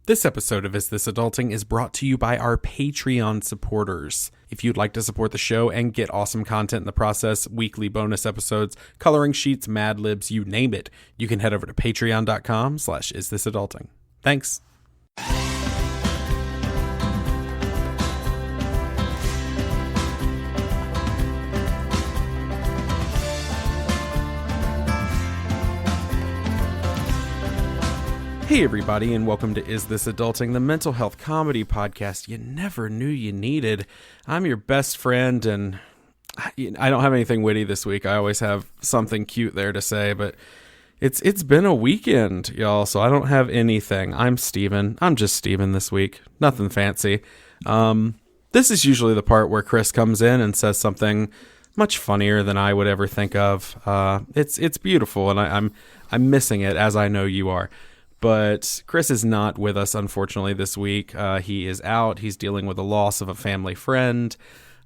This episode of Is This Adulting is brought to you by our Patreon supporters. If you'd like to support the show and get awesome content in the process, weekly bonus episodes, coloring sheets, Mad Libs, you name it, you can head over to patreon.com/isthisadulting. Thanks. Hey everybody, and welcome to Is This Adulting, the mental health comedy podcast you never knew you needed. I'm your best friend, and I don't have anything witty this week. I always have something cute there to say, but it's been a weekend, y'all, so I don't have anything. I'm Steven. I'm just Steven this week. Nothing fancy. This is usually the part where Chris comes in and says something much funnier than I would ever think of. It's beautiful, and I'm missing it, as I know you are. But Chris is not with us, unfortunately, this week. He is out. He's dealing with the loss of a family friend.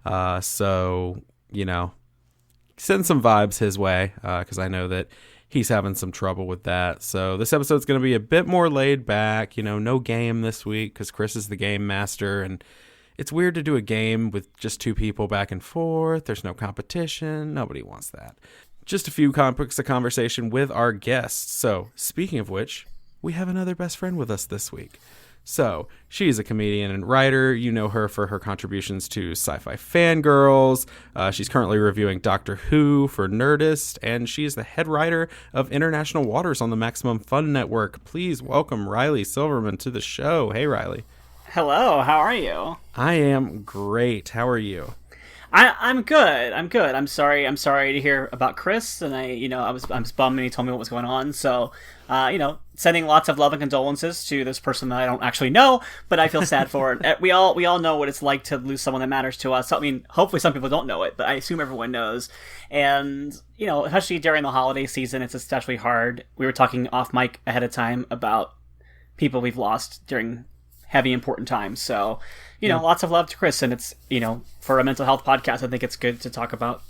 So, send some vibes his way, because I know that he's having some trouble with that. So this episode's going to be a bit more laid back. No game this week because Chris is the game master. And it's weird to do a game with just two people back and forth. There's no competition. Nobody wants that. Just a few topics of conversation with our guests. So speaking of which, we have another best friend with us this week. So, she's a comedian and writer. You know her for her contributions to Sci-Fi Fangirls. She's currently reviewing Doctor Who for Nerdist, and she is the head writer of International Waters on the Maximum Fun Network. Please welcome Riley Silverman to the show. Hey, Riley. Hello, how are you? I am great. How are you? I'm good. I'm sorry to hear about Chris, and I was bummed when he told me what was going on. So, sending lots of love and condolences to this person that I don't actually know, but I feel sad for it. We all know what it's like to lose someone that matters to us. I mean, hopefully some people don't know it, but I assume everyone knows. And, especially during the holiday season, it's especially hard. We were talking off mic ahead of time about people we've lost during heavy important times. So, lots of love to Chris, and it's, for a mental health podcast, I think it's good to talk about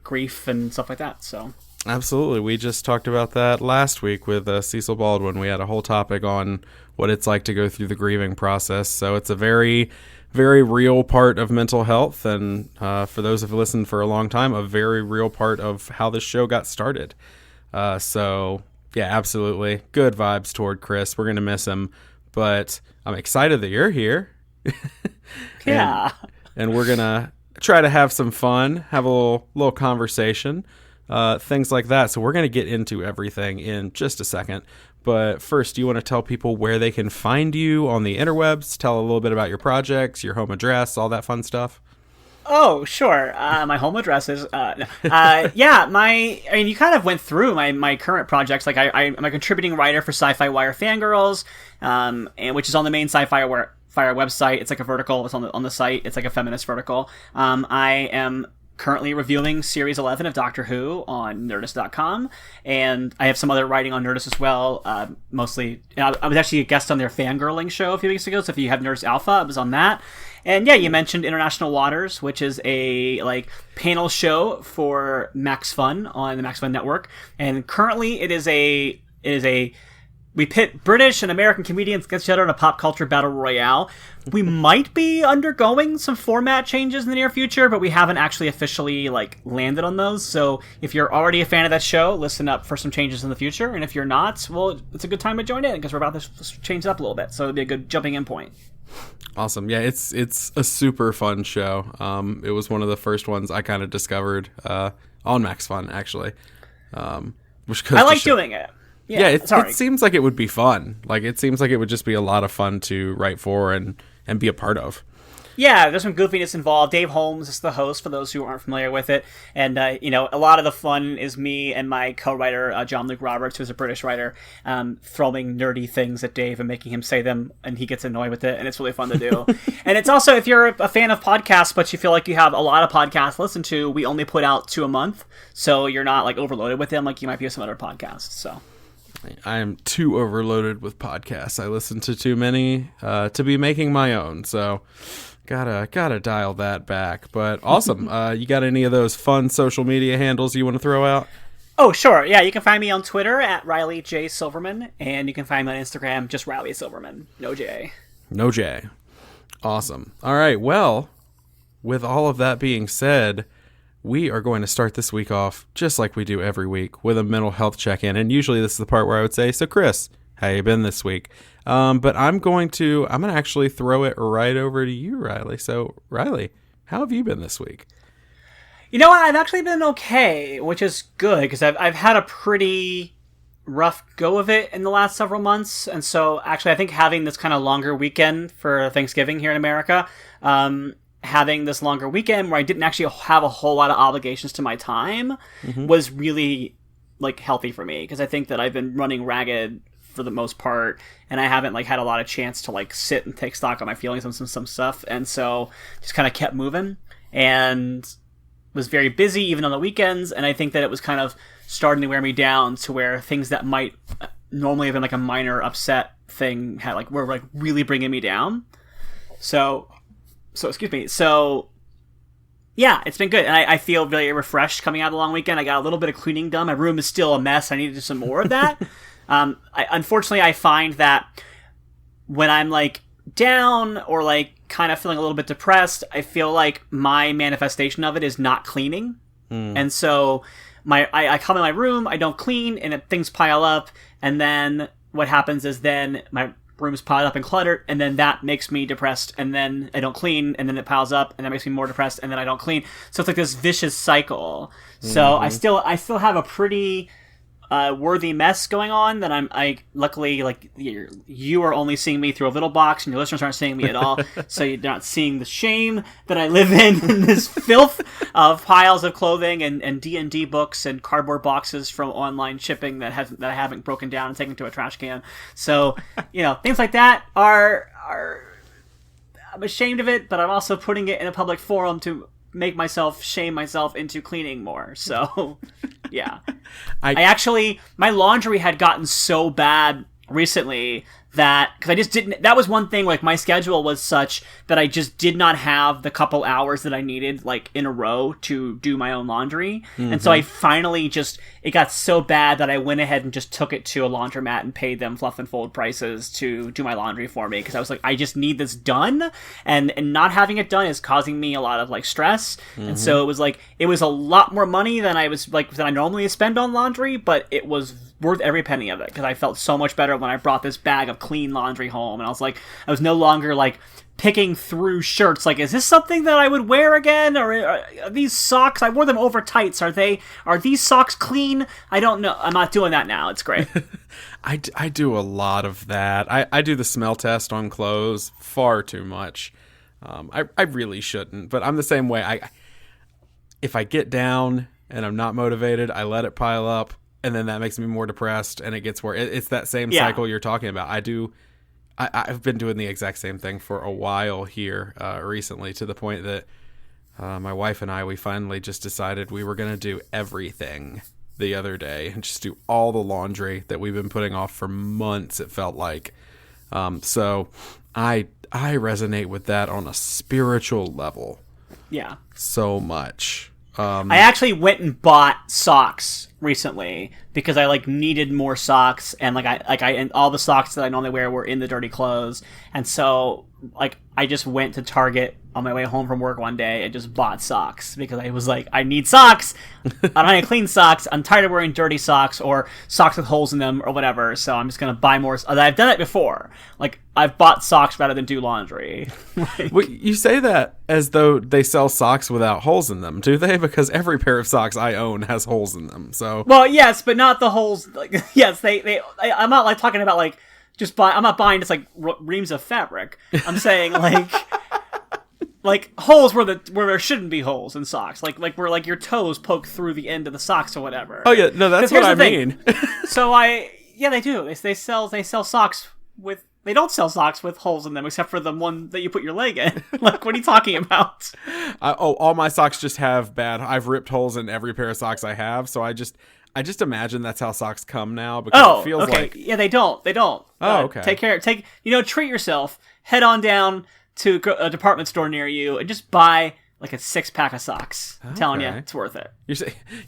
grief and stuff like that. So absolutely. We just talked about that last week with Cecil Baldwin. We had a whole topic on what it's like to go through the grieving process. So it's a very, very real part of mental health. And for those who've listened for a long time, a very real part of how this show got started. So yeah, absolutely. Good vibes toward Chris. We're going to miss him, but I'm excited that you're here. Yeah. And we're going to try to have some fun, have a little conversation, things like that. So we're going to get into everything in just a second. But first, do you want to tell people where they can find you on the interwebs? Tell a little bit about your projects, your home address, all that fun stuff. Oh, sure. My home address is, you kind of went through my current projects. Like I'm a contributing writer for Sci-Fi Wire Fangirls, and which is on the main Sci-Fi Wire website. It's like a vertical. It's on the site. It's like a feminist vertical. I am currently reviewing Series 11 of Doctor Who on Nerdist.com, and I have some other writing on Nerdist as well. Mostly, I was actually a guest on their fangirling show a few weeks ago, so if you have Nerdist Alpha, I was on that. And yeah, you mentioned International Waters, which is a panel show for Max Fun on the Max Fun Network, and currently it is a we pit British and American comedians against each other in a pop culture battle royale. We might be undergoing some format changes in the near future, but we haven't actually officially landed on those. So if you're already a fan of that show, listen up for some changes in the future. And if you're not, well, it's a good time to join in because we're about to change it up a little bit. So it'd be a good jumping in point. Awesome. Yeah, it's a super fun show. It was one of the first ones I kind of discovered on Max Fun, actually. Which I like doing it. Yeah, it seems like it would be fun. It seems like it would just be a lot of fun to write for and be a part of. Yeah, there's some goofiness involved. Dave Holmes is the host, for those who aren't familiar with it. And, a lot of the fun is me and my co-writer, John Luke Roberts, who's a British writer, throwing nerdy things at Dave and making him say them, and he gets annoyed with it, and it's really fun to do. And it's also, if you're a fan of podcasts, but you feel like you have a lot of podcasts to listen to, we only put out 2 a month, so you're not, overloaded with them like you might be with some other podcasts, so... I am too overloaded with podcasts. I listen to too many to be making my own, so gotta dial that back. But awesome. You got any of those fun social media handles you want to throw out? Oh, sure. Yeah, you can find me on Twitter at Riley J. Silverman, and you can find me on Instagram, just Riley Silverman. No J. No J. Awesome. All right. Well, with all of that being said, we are going to start this week off just like we do every week with a mental health check-in. And usually this is the part where I would say, so Chris, how you been this week? But I'm going to actually throw it right over to you, Riley. So Riley, how have you been this week? You know what? I've actually been okay, which is good because I've had a pretty rough go of it in the last several months. And so actually I think having this kind of longer weekend for Thanksgiving here in America, having this longer weekend where I didn't actually have a whole lot of obligations to my time was really like healthy for me because I think that I've been running ragged for the most part and I haven't like had a lot of chance to like sit and take stock on my feelings on some stuff. And so just kind of kept moving and was very busy even on the weekends, and I think that it was kind of starting to wear me down to where things that might normally have been like a minor upset thing had like were like really bringing me down. So excuse me. So yeah, it's been good, and I feel very refreshed coming out of the long weekend. I got a little bit of cleaning done. My room is still a mess. I need to do some more of that. Unfortunately, I find that when I'm like down or like kind of feeling a little bit depressed, I feel like my manifestation of it is not cleaning. And so I come in my room, I don't clean, and things pile up, and then what happens is then my room's piled up and cluttered, and then that makes me depressed, and then I don't clean, and then it piles up, and that makes me more depressed, and then I don't clean. So it's like this vicious cycle. So I still have a pretty worthy mess going on that I luckily, like, you are only seeing me through a little box and your listeners aren't seeing me at all, so you're not seeing the shame that I live in this filth of piles of clothing and D&D books and cardboard boxes from online shipping that I haven't broken down and taken to a trash can. So, things like that are I'm ashamed of it, but I'm also putting it in a public forum to make myself shame myself into cleaning more. So yeah. I actually, my laundry had gotten so bad recently that, because I just didn't, that was one thing, like my schedule was such that I just did not have the couple hours that I needed, like in a row to do my own laundry. And so I finally it got so bad that I went ahead and just took it to a laundromat and paid them fluff and fold prices to do my laundry for me. Because I was like, I just need this done. And not having it done is causing me a lot of like stress. And so it was a lot more money than I normally spend on laundry, but it was worth every penny of it because I felt so much better when I brought this bag of clean laundry home, and I was no longer like picking through shirts like, is this something that I would wear again, or are these socks, I wore them over tights, are these socks clean? I don't know. I'm not doing that now. It's great. I do a lot of that. I do the smell test on clothes far too much. I really shouldn't, but I'm the same way. If I get down and I'm not motivated, I let it pile up, and then that makes me more depressed, and it gets worse. It's that same cycle you're talking about. I've been doing the exact same thing for a while here recently, to the point that my wife and we finally just decided we were going to do everything the other day and just do all the laundry that we've been putting off for months, it felt like. So I resonate with that on a spiritual level. Yeah. So much. I actually went and bought socks recently because I needed more socks, and and all the socks that I normally wear were in the dirty clothes, and so I just went to Target on my way home from work one day and just bought socks because I was like, I need socks. I don't have any clean socks. I'm tired of wearing dirty socks or socks with holes in them or whatever. So I'm just going to buy more. I've done it before. I've bought socks rather than do laundry. Well, you say that as though they sell socks without holes in them, do they? Because every pair of socks I own has holes in them. So, well, yes, but not the holes. Yes, I'm not talking about just buy. I'm not buying just reams of fabric. I'm saying holes where there shouldn't be holes in socks, where your toes poke through the end of the socks or whatever. Oh yeah, no, that's what I mean. So they do. They sell socks with. They don't sell socks with holes in them except for the one that you put your leg in. What are you talking about? All my socks just have I've ripped holes in every pair of socks I have, so I just imagine that's how socks come now, because it feels like... Yeah, they don't. Oh, okay. Take care. Treat yourself. Head on down to a department store near you and just buy like a 6-pack of socks. I'm telling you, it's worth it.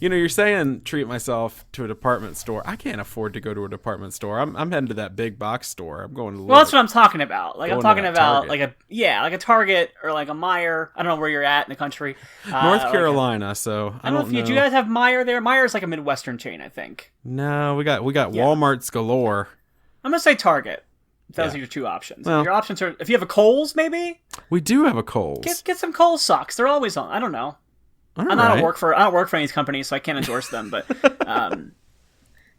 You're saying treat myself to a department store. I can't afford to go to a department store. I'm heading to that big box store. I'm going to. Well, that's what I'm talking about. Like I'm talking about Target. like a Target or like a Meijer. I don't know where you're at in the country. North Carolina. So I don't know. Do you guys have Meijer there? Meijer's like a Midwestern chain, I think. No, we got Walmart's galore. I'm gonna say Target. Those are your two options. Well, your options are if you have a Kohl's, maybe. We do have a Kohl's. Get some Kohl's socks. They're always on. I don't know. I don't work for any of these companies, so I can't endorse them. But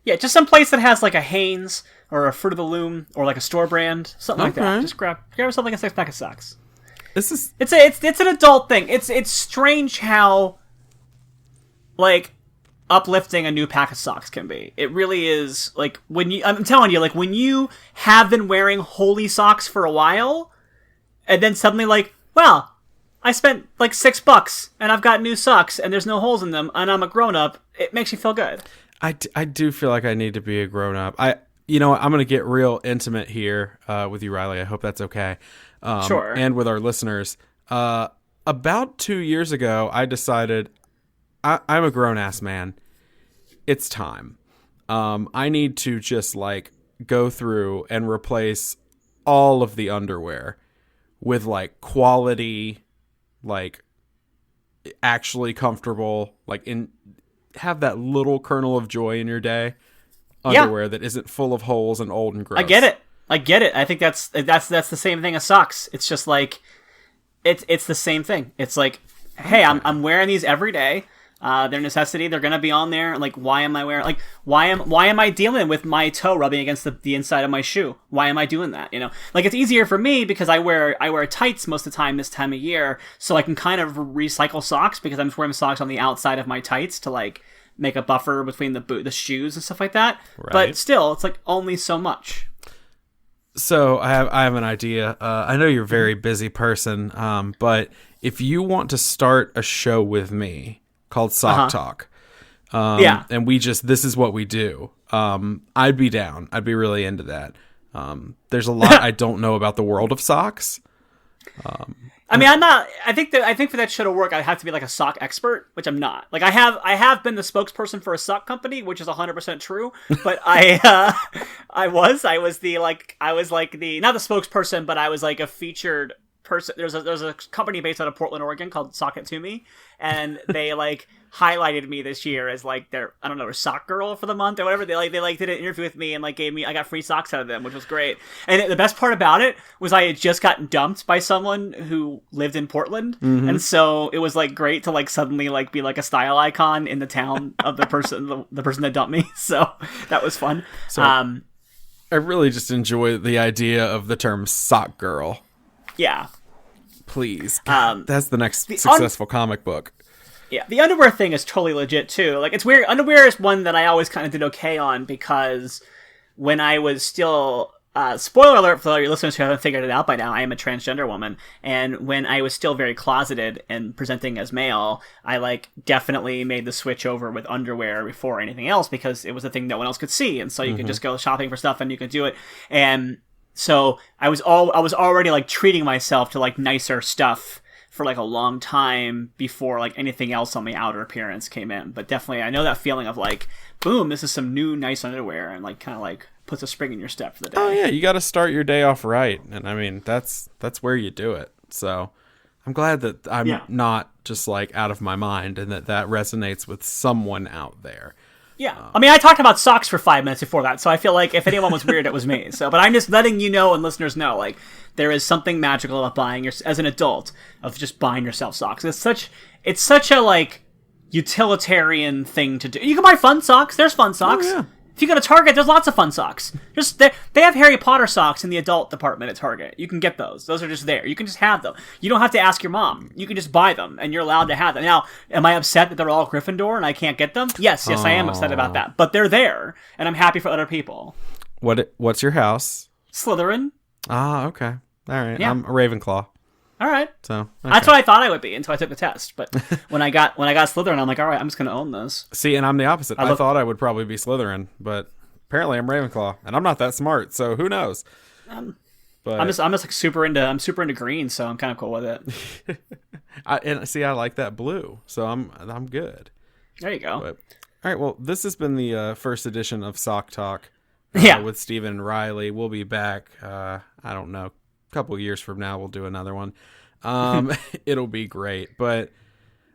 just some place that has like a Hanes or a Fruit of the Loom or like a store brand, something like that. Just grab yourself like a 6-pack of socks. It's an adult thing. It's strange how like uplifting a new pack of socks can be. It really is. Like I'm telling you, like when you have been wearing holy socks for a while and then suddenly like, well, I spent like $6 and I've got new socks and there's no holes in them and I'm a grown up, it makes you feel good. I do feel like I need to be a grown up. I'm going to get real intimate here with you, Riley. I hope that's okay. Sure. And with our listeners. About 2 years ago, I decided I'm a grown-ass man. It's time. I need to just, like, go through and replace all of the underwear with, like, quality, like, actually comfortable, like, have that little kernel of joy in your day underwear that isn't full of holes and old and gross. I get it. I think that's the same thing as socks. It's just, like, it's the same thing. It's like, hey, I'm wearing these every day. They're necessity. They're gonna be on there. Like, why am I wearing? Like, why am I dealing with my toe rubbing against the inside of my shoe? Why am I doing that? Like it's easier for me because I wear tights most of the time this time of year, so I can kind of recycle socks because I'm just wearing socks on the outside of my tights to like make a buffer between the shoes and stuff like that. Right. But still, it's like only so much. So I have an idea. I know you're a very busy person, but if you want to start a show with me called Sock Talk. And this is what we do. I'd be down. I'd be really into that. There's a lot I don't know about the world of socks. I mean, I'm not, I think for that show to work, I'd have to be like a sock expert, which I'm not. Like I have been the spokesperson for a sock company, which is 100% true, but I was not the spokesperson, but I was like a featured person. There's a company based out of Portland, Oregon called Sock It To Me, and they like highlighted me this year as like their sock girl for the month or whatever. They did an interview with me and like I got free socks out of them, which was great. And the best part about it was I had just gotten dumped by someone who lived in Portland, and so it was like great to like suddenly like be like a style icon in the town of the person the person that dumped me. So that was fun. So I really just enjoy the idea of the term sock girl. Yeah. Please. God, that's the next successful comic book. Yeah, the underwear thing is totally legit, too. Like, it's weird. Underwear is one that I always kind of did okay on because when I was still... spoiler alert for all your listeners who haven't figured it out by now, I am a transgender woman. And when I was still very closeted and presenting as male, I, like, definitely made the switch over with underwear before anything else because it was a thing no one else could see. And so you could just go shopping for stuff and you could do it. And... so I was already like treating myself to like nicer stuff for like a long time before like anything else on the outer appearance came in. But definitely I know that feeling of like, boom, this is some new nice underwear and like kind of like puts a spring in your step for the day. Oh yeah, you got to start your day off right. And I mean, that's where you do it. So I'm glad that I'm not just like out of my mind and that resonates with someone out there. Yeah. I mean, I talked about socks for 5 minutes before that, so I feel like if anyone was weird, it was me. So, but I'm just letting you know and listeners know, like, there is something magical about buying as an adult, of just buying yourself socks. It's such a, like, utilitarian thing to do. You can buy fun socks. There's fun socks. Oh, yeah. If you go to Target, there's lots of fun socks. They have Harry Potter socks in the adult department at Target. You can get those. Those are just there. You can just have them. You don't have to ask your mom. You can just buy them, and you're allowed to have them. Now, am I upset that they're all Gryffindor and I can't get them? Yes, I am upset about that. But they're there, and I'm happy for other people. What's your house? Slytherin. Ah, okay. All right. Yeah. I'm a Ravenclaw. All right. So okay. That's what I thought I would be until I took the test. But when I got Slytherin, I'm like, all right, I'm just going to own this. See, and I'm the opposite. I thought I would probably be Slytherin, but apparently I'm Ravenclaw, and I'm not that smart, so who knows? But I'm just like super into green, so I'm kind of cool with it. I like that blue, so I'm good. There you go. But, all right, well, this has been the first edition of Sock Talk with Steven and Riley. We'll be back, I don't know, a couple years from now we'll do another one. It'll be great, but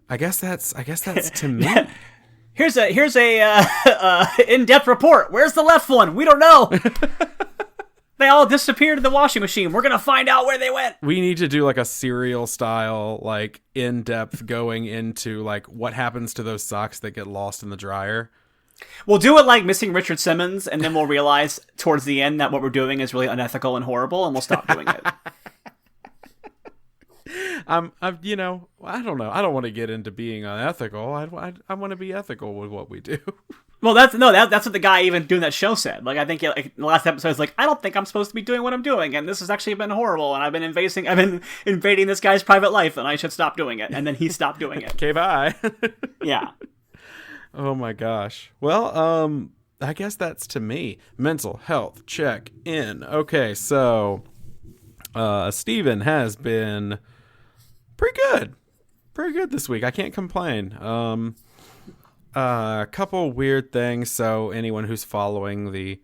I guess that's to me. Here's a in-depth report. Where's the left one? We don't know. They all disappeared in the washing machine. We're going to find out where they went. We need to do like a serial style, like in-depth going into like what happens to those socks that get lost in the dryer. We'll do it like Missing Richard Simmons, and then we'll realize towards the end that what we're doing is really unethical and horrible, and we'll stop doing it. I don't know. I don't want to get into being unethical. I want to be ethical with what we do. Well, that's what the guy even doing that show said. Like, I think like, the last episode is like, I don't think I'm supposed to be doing what I'm doing, and this has actually been horrible, and I've been invading this guy's private life, and I should stop doing it. And then he stopped doing it. Okay, bye. Yeah. Oh my gosh. Well, I guess that's to me. Mental health check in. Okay, so Steven has been pretty good this week. I can't complain. A couple weird things. So anyone who's following the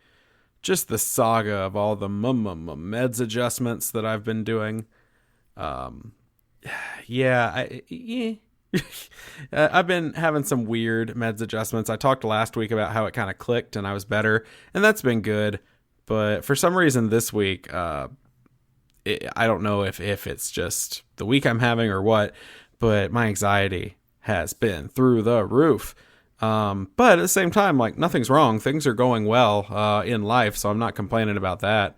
saga of all the meds adjustments that I've been doing, I've been having some weird meds adjustments. I talked last week about how it kind of clicked and I was better, and that's been good. But for some reason this week, I don't know if it's just the week I'm having or what, but my anxiety has been through the roof. But at the same time, like, nothing's wrong. Things are going well in life, so I'm not complaining about that.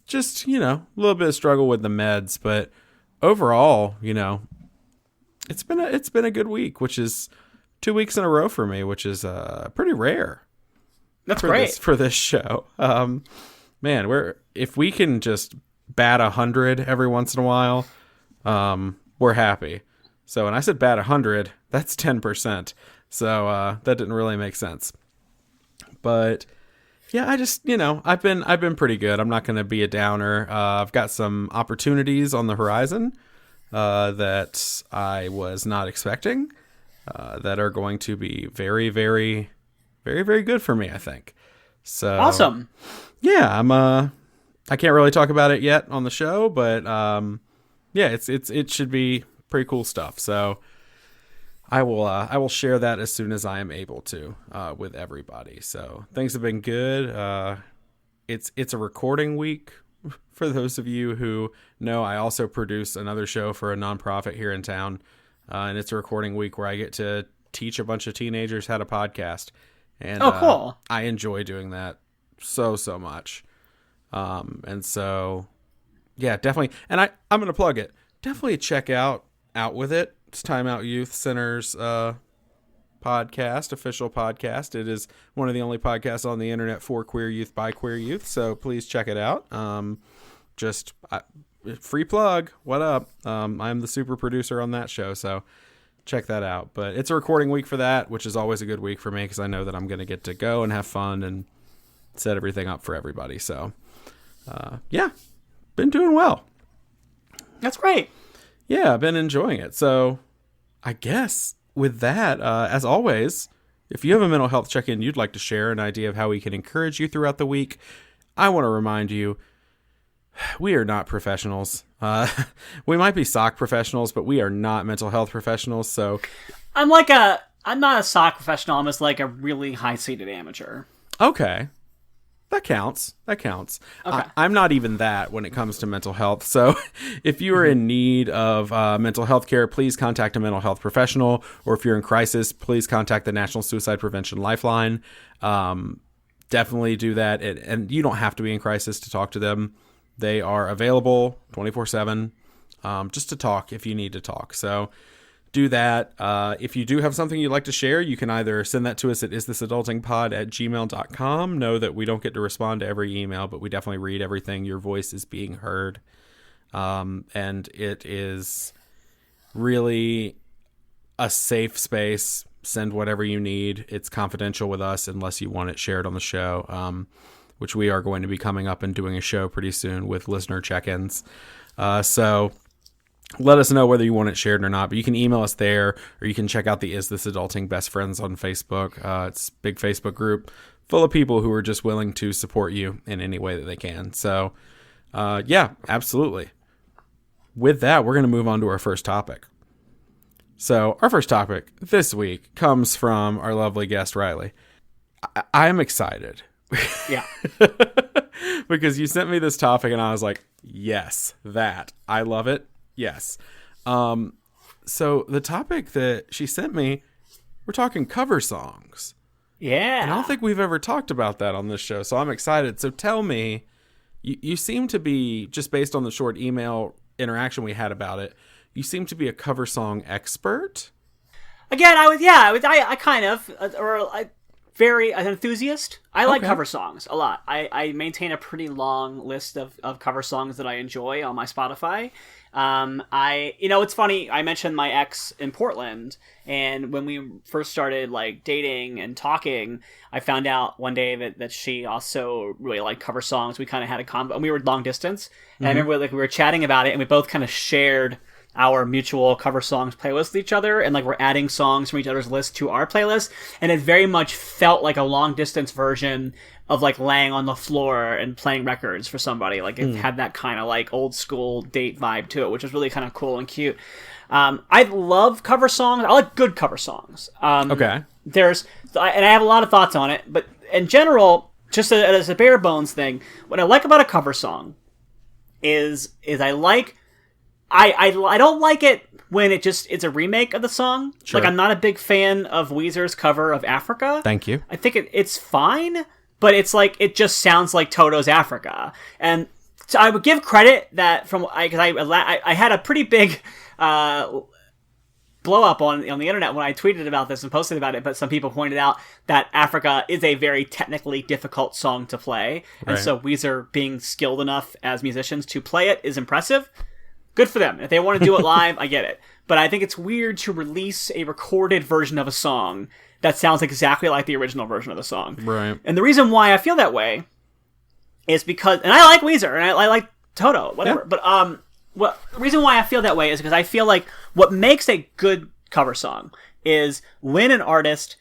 Just, a little bit of struggle with the meds, but overall, it's been a good week, which is 2 weeks in a row for me, which is pretty rare. That's great for this show. Man, if we can just bat 100 every once in a while, we're happy. So when I said bat 100, that's 10%. So that didn't really make sense. But yeah, I just, I've been pretty good. I'm not going to be a downer. I've got some opportunities on the horizon that I was not expecting that are going to be very, very, very, very good for me, I think. So awesome. Yeah, I can't really talk about it yet on the show, but it should be pretty cool stuff. So I will share that as soon as I am able to with everybody. So things have been good. It's a recording week. For those of you who know, I also produce another show for a nonprofit here in town, and it's a recording week where I get to teach a bunch of teenagers how to podcast. And cool. I enjoy doing that so much. And so, yeah, definitely. And I'm going to plug it. Definitely check out With It. It's Time Out Youth Center's podcast, official podcast. It is one of the only podcasts on the internet for queer youth by queer youth. So please check it out. Free plug. What up? I'm the super producer on that show. So check that out. But it's a recording week for that, which is always a good week for me because I know that I'm going to get to go and have fun and set everything up for everybody. So, been doing well. That's great. Yeah, I've been enjoying it. So I guess with that, as always, if you have a mental health check-in you'd like to share an idea of how we can encourage you throughout the week, I want to remind you, we are not professionals. We might be sock professionals, but we are not mental health professionals. So I'm not a sock professional. I'm just like a really high-seated amateur. Okay. That counts. Okay. I'm not even that when it comes to mental health. So if you are in need of mental health care, please contact a mental health professional. Or if you're in crisis, please contact the National Suicide Prevention Lifeline. Definitely do that. And you don't have to be in crisis to talk to them. They are available 24/7 just to talk if you need to talk. So do that. If you do have something you'd like to share, you can either send that to us at isthisadultingpod@gmail.com. Know that we don't get to respond to every email, but we definitely read everything. Your voice is being heard. And it is really a safe space. Send whatever you need. It's confidential with us unless you want it shared on the show. which we are going to be coming up and doing a show pretty soon with listener check-ins. So let us know whether you want it shared or not, but you can email us there, or you can check out the Is This Adulting Best Friends on Facebook. It's a big Facebook group full of people who are just willing to support you in any way that they can. So, yeah, absolutely. With that, we're going to move on to our first topic. So our first topic this week comes from our lovely guest, Riley. I am excited. Yeah. Because you sent me this topic and I was like, yes, that. I love it. Yes. So the topic that she sent me, we're talking cover songs. Yeah. And I don't think we've ever talked about that on this show, so I'm excited. So tell me, you seem to be, just based on the short email interaction we had about it, you seem to be a cover song expert. Again, I kind of, very an enthusiast. I like cover songs a lot. I maintain a pretty long list of cover songs that I enjoy on my Spotify. It's funny, I mentioned my ex in Portland, and when we first started like dating and talking, I found out one day that she also really liked cover songs. We kind of had a combo, and we were long distance, and I remember we were chatting about it, and we both kind of shared our mutual cover songs playlist with each other, and like we're adding songs from each other's list to our playlist, and it very much felt like a long distance version of like laying on the floor and playing records for somebody. Like it had that kind of like old school date vibe to it, which was really kind of cool and cute. I love cover songs. I like good cover songs. Okay. And I have a lot of thoughts on it, but in general, just as a bare bones thing, what I like about a cover song is I don't like it when it's a remake of the song. Sure. Like, I'm not a big fan of Weezer's cover of Africa. Thank you. I think it's fine, but it's like, it just sounds like Toto's Africa. And so I would give credit that because I had a pretty big blow up on the internet when I tweeted about this and posted about it, but some people pointed out that Africa is a very technically difficult song to play. And Right. so Weezer being skilled enough as musicians to play it is impressive. Good for them. If they want to do it live, I get it. But I think it's weird to release a recorded version of a song that sounds exactly like the original version of the song. Right. And the reason why I feel that way is because, and I like Weezer, and I like Toto, whatever. Yeah. But the reason why I feel that way is because I feel like what makes a good cover song is when an artist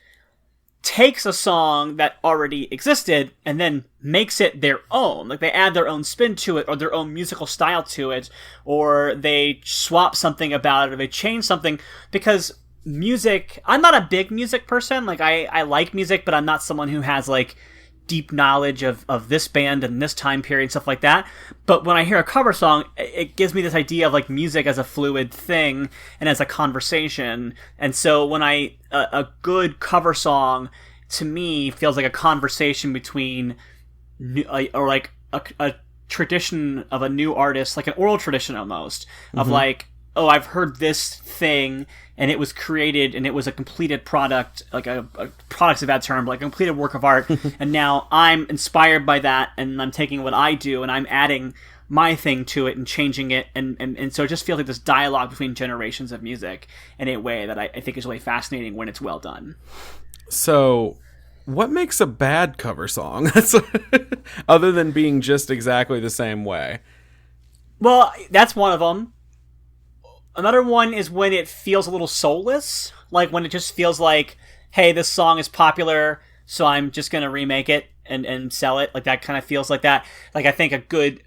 takes a song that already existed and then makes it their own. Like they add their own spin to it, or their own musical style to it, or they swap something about it, or they change something. Because music, I'm not a big music person. Like I like music, but I'm not someone who has like deep knowledge of this band and this time period, stuff like that. But when I hear a cover song, it gives me this idea of like music as a fluid thing and as a conversation. And so when a good cover song to me feels like a conversation between a tradition of a new artist, like an oral tradition almost, of like, oh, I've heard this thing and it was created and it was a completed product, like a product's a bad term, but like a completed work of art. And now I'm inspired by that, and I'm taking what I do and I'm adding my thing to it and changing it. And so it just feels like this dialogue between generations of music in a way that I think is really fascinating when it's well done. So what makes a bad cover song? Other than being just exactly the same way. Well, that's one of them. Another one is when it feels a little soulless, like when it just feels like, hey, this song is popular, so I'm just going to remake it and sell it. Like that kind of feels like that. Like I think a good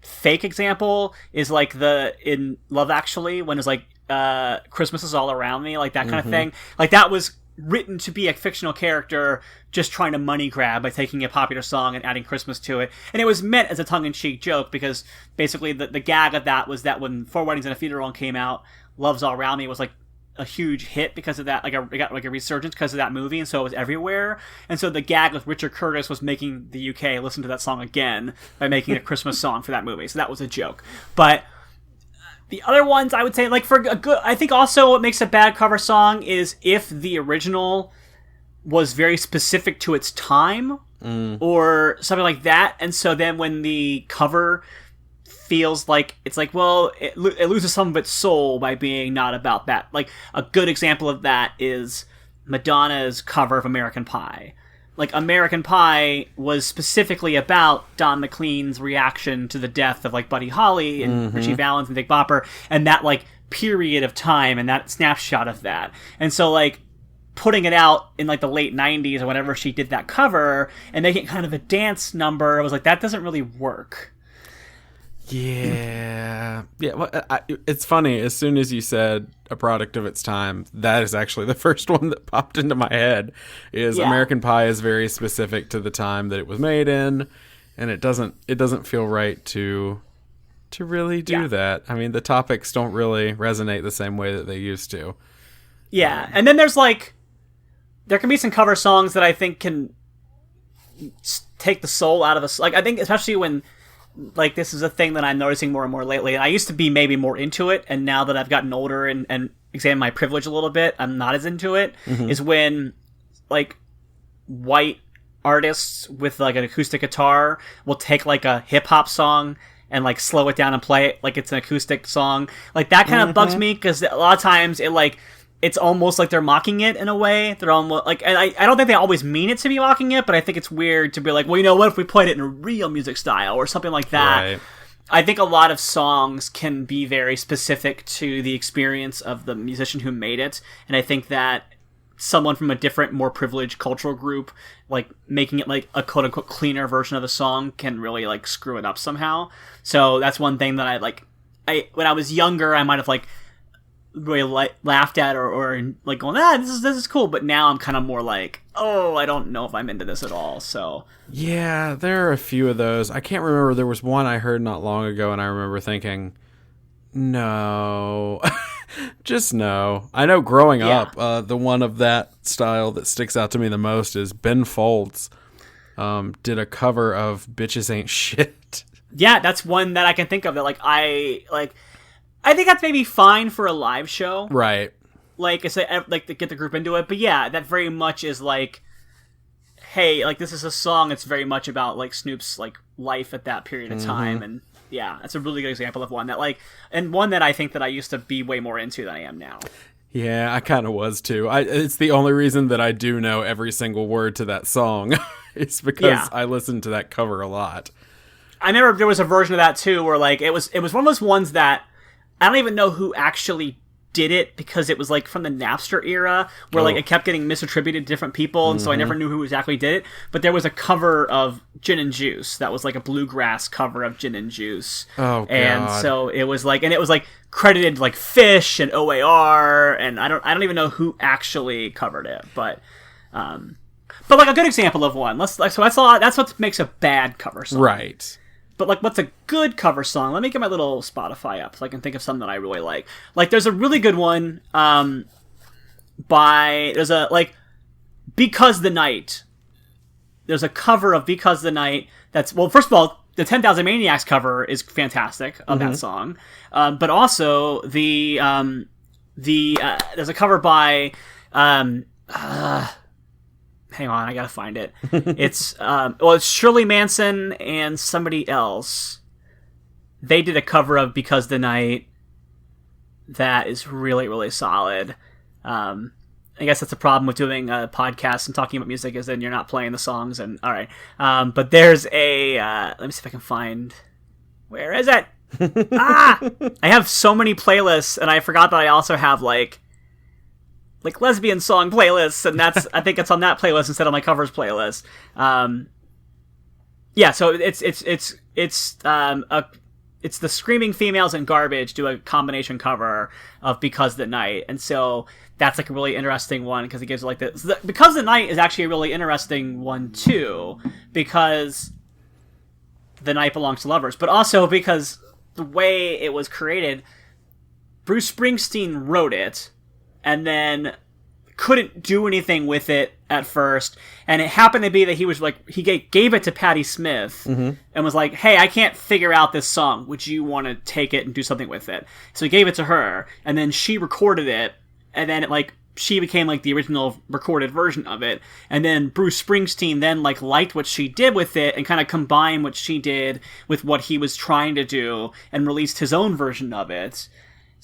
fake example is like in Love Actually, when it's like Christmas is all around me, like that kind of thing. Like that was written to be a fictional character just trying to money grab by taking a popular song and adding Christmas to it. And it was meant as a tongue-in-cheek joke, because basically the gag of that was that when Four Weddings and a Funeral came out, Love's All Around Me was like a huge hit because of that. Like it got like a resurgence because of that movie, and so it was everywhere. And so the gag with Richard Curtis was making the UK listen to that song again by making a Christmas song for that movie. So that was a joke. But the other ones, I would say, like for a good, I think also what makes a bad cover song is if the original was very specific to its time or something like that. And so then when the cover feels like, it's like, well, it loses some of its soul by being not about that. Like a good example of that is Madonna's cover of American Pie. like American Pie was specifically about Don McLean's reaction to the death of like Buddy Holly and Richie Valens and Dick Bopper, and that like period of time and that snapshot of that. And so like putting it out in like the late 90s or whenever she did that cover and making it kind of a dance number, I was like, that doesn't really work. Yeah. Well, it's funny. As soon as you said a product of its time, that is actually the first one that popped into my head. Is American Pie is very specific to the time that it was made in, and it doesn't feel right to really do that. I mean, the topics don't really resonate the same way that they used to. Yeah, and then there's like, there can be some cover songs that I think can take the soul out of us. Like I think especially when. Like, this is a thing that I'm noticing more and more lately. And I used to be maybe more into it, and now that I've gotten older and examined my privilege a little bit, I'm not as into it, is when, like, white artists with, like, an acoustic guitar will take, like, a hip-hop song and, like, slow it down and play it like it's an acoustic song. Like, that kind of bugs me, because a lot of times it, like... It's almost like they're mocking it in a way. They're almost like, and I don't think they always mean it to be mocking it, but I think it's weird to be like, well, you know what, if we played it in a real music style or something like that. Right. I think a lot of songs can be very specific to the experience of the musician who made it. And I think that someone from a different, more privileged cultural group, like making it like a quote unquote cleaner version of a song can really like screw it up somehow. So that's one thing that when I was younger, I might have like, really laughed at or like going, this is cool, but now I'm kind of more like, oh, I don't know if I'm into this at all. So yeah, there are a few of those. I can't remember. There was one I heard not long ago, and I remember thinking, no, just no. I know growing up, the one of that style that sticks out to me the most is Ben Folds did a cover of "Bitches Ain't Shit." Yeah, that's one that I can think of that I think that's maybe fine for a live show. Right. Like, I say, like, to get the group into it. But yeah, that very much is like, hey, like, this is a song that's very much about, like, Snoop's, like, life at that period of time. And yeah, that's a really good example of one that, like, and one that I think that I used to be way more into than I am now. Yeah, I kind of was too. It's the only reason that I do know every single word to that song. It's because I listened to that cover a lot. I remember there was a version of that too where, like, it was one of those ones that I don't even know who actually did it because it was like from the Napster era where like it kept getting misattributed to different people, and so I never knew who exactly did it. But there was a cover of Gin and Juice that was like a bluegrass cover of Gin and Juice. Oh, God. And so it was like credited like Fish and OAR, and I don't even know who actually covered it, but like a good example of one. So that's what makes a bad cover song, right? But, like, what's a good cover song? Let me get my little Spotify up so I can think of something that I really like. Like, there's a really good one Because the Night. There's a cover of Because the Night that's... Well, first of all, the 10,000 Maniacs cover is fantastic of that song. But also, there's a cover by... hang on, I gotta find it. It's it's Shirley Manson and somebody else. They did a cover of Because the Night that is really, really solid. I guess that's a problem with doing a podcast and talking about music, is then you're not playing the songs. And all right, but there's a let me see if I can find, where is it? I have so many playlists, and I forgot that I also have like lesbian song playlists, and that's I think it's on that playlist instead of my covers playlist. Yeah, so it's the Screaming Females and Garbage do a combination cover of Because the Night, and so that's like a really interesting one because it gives like this. Because the Night is actually a really interesting one too, because the night belongs to lovers, but also because the way it was created, Bruce Springsteen wrote it and then couldn't do anything with it at first, and it happened to be that he was like, he gave it to Patti Smith and was like, hey, I can't figure out this song, would you want to take it and do something with it? So he gave it to her, and then she recorded it, and then she became like the original recorded version of it, and then Bruce Springsteen then liked what she did with it and kind of combined what she did with what he was trying to do and released his own version of it.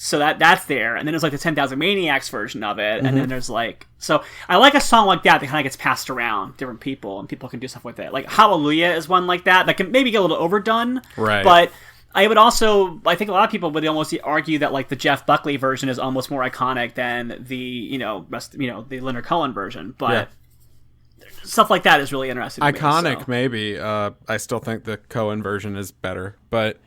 So that's there, and then there's like the 10,000 Maniacs version of it, and then there's like, so I like a song like that kind of gets passed around different people, and people can do stuff with it. Like Hallelujah is one like that can maybe get a little overdone, right? But I think a lot of people would almost argue that like the Jeff Buckley version is almost more iconic than the the Leonard Cohen version, but stuff like that is really interesting. Iconic, so. Maybe. I still think the Cohen version is better, but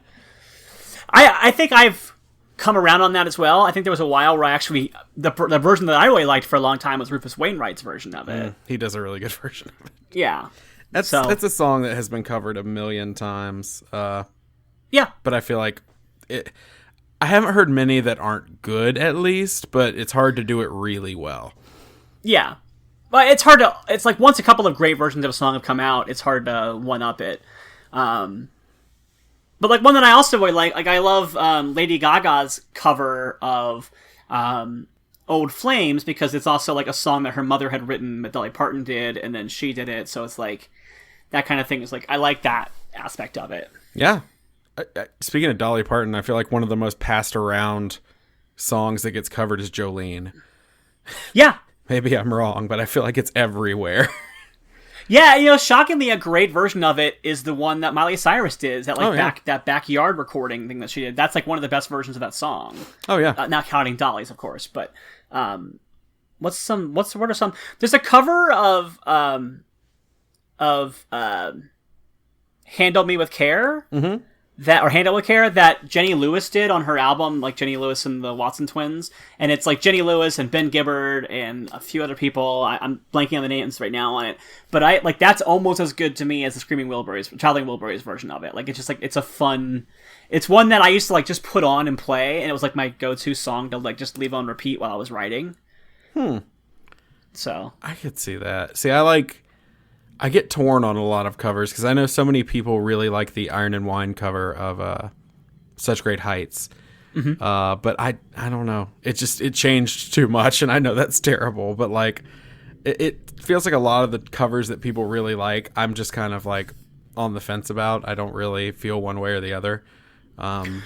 I think I've come around on that as well. I think there was a while where I actually the version that I really liked for a long time was Rufus Wainwright's version of it. He does a really good version of it. Yeah, that's a song that has been covered a million times. Yeah, but I feel like I haven't heard many that aren't good, at least, but it's hard to do it really well. Yeah, but it's hard to. It's like once a couple of great versions of a song have come out, it's hard to one up it. But like one that I also really like I love Lady Gaga's cover of Old Flames, because it's also like a song that her mother had written that Dolly Parton did, and then she did it. So it's like that kind of thing is like, I like that aspect of it. Yeah. Speaking of Dolly Parton, I feel like one of the most passed around songs that gets covered is Jolene. Yeah. Maybe I'm wrong, but I feel like it's everywhere. Yeah, shockingly, a great version of it is the one that Miley Cyrus did. That backyard recording thing that she did. That's like one of the best versions of that song. Oh yeah, not counting Dolly's, of course. But what are some? There's a cover of "Handle Me with Care." Mm-hmm. Handle with Care that Jenny Lewis did on her album, like Jenny Lewis and the Watson Twins, and it's like Jenny Lewis and Ben Gibbard and a few other people. I'm blanking on the names right now on it, but that's almost as good to me as the Traveling Wilburys version of it. Like it's just like it's one that I used to like just put on and play, and it was like my go-to song to like just leave on repeat while I was writing. So I could see that. See, I get torn on a lot of covers because I know so many people really like the Iron and Wine cover of Such Great Heights. Mm-hmm. But I don't know. It changed too much, and I know that's terrible, but like it feels like a lot of the covers that people really like, I'm just kind of like on the fence about. I don't really feel one way or the other. I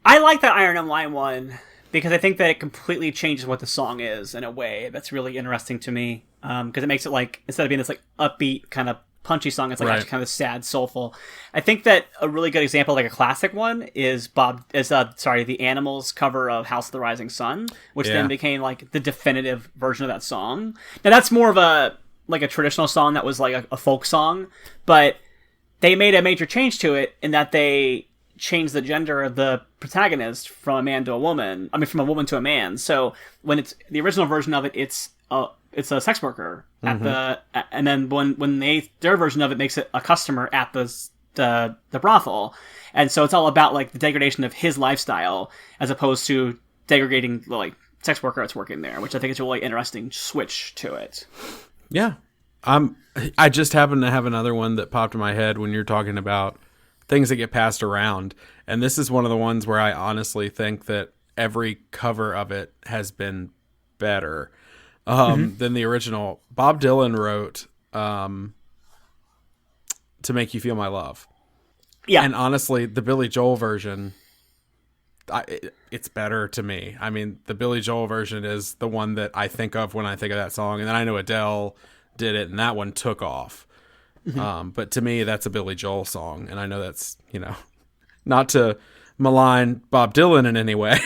like that Iron and Wine one because I think that it completely changes what the song is in a way that's really interesting to me. Because it makes it like, instead of being this like upbeat kind of punchy song, it's like actually kind of sad, soulful. I think that a really good example, like a classic one, is the Animals cover of House of the Rising Sun, which then became like the definitive version of that song. Now that's more of a traditional song that was like a folk song, but they made a major change to it in that they changed the gender of the protagonist from a man to a woman. I mean, from a woman to a man. So when it's the original version of it, it's a sex worker at and then when their version of it makes it a customer at the brothel, and so it's all about like the degradation of his lifestyle as opposed to degrading the like sex worker that's working there, which I think is a really interesting switch to it. Yeah, I just happen to have another one that popped in my head when you're talking about things that get passed around, and this is one of the ones where I honestly think that every cover of it has been better than the original. Bob Dylan wrote To Make You Feel My Love. Yeah. And honestly, the Billy Joel version, it's better to me. I mean, the Billy Joel version is the one that I think of when I think of that song. And then I know Adele did it, and that one took off. But to me, that's a Billy Joel song. And I know that's, not to malign Bob Dylan in any way.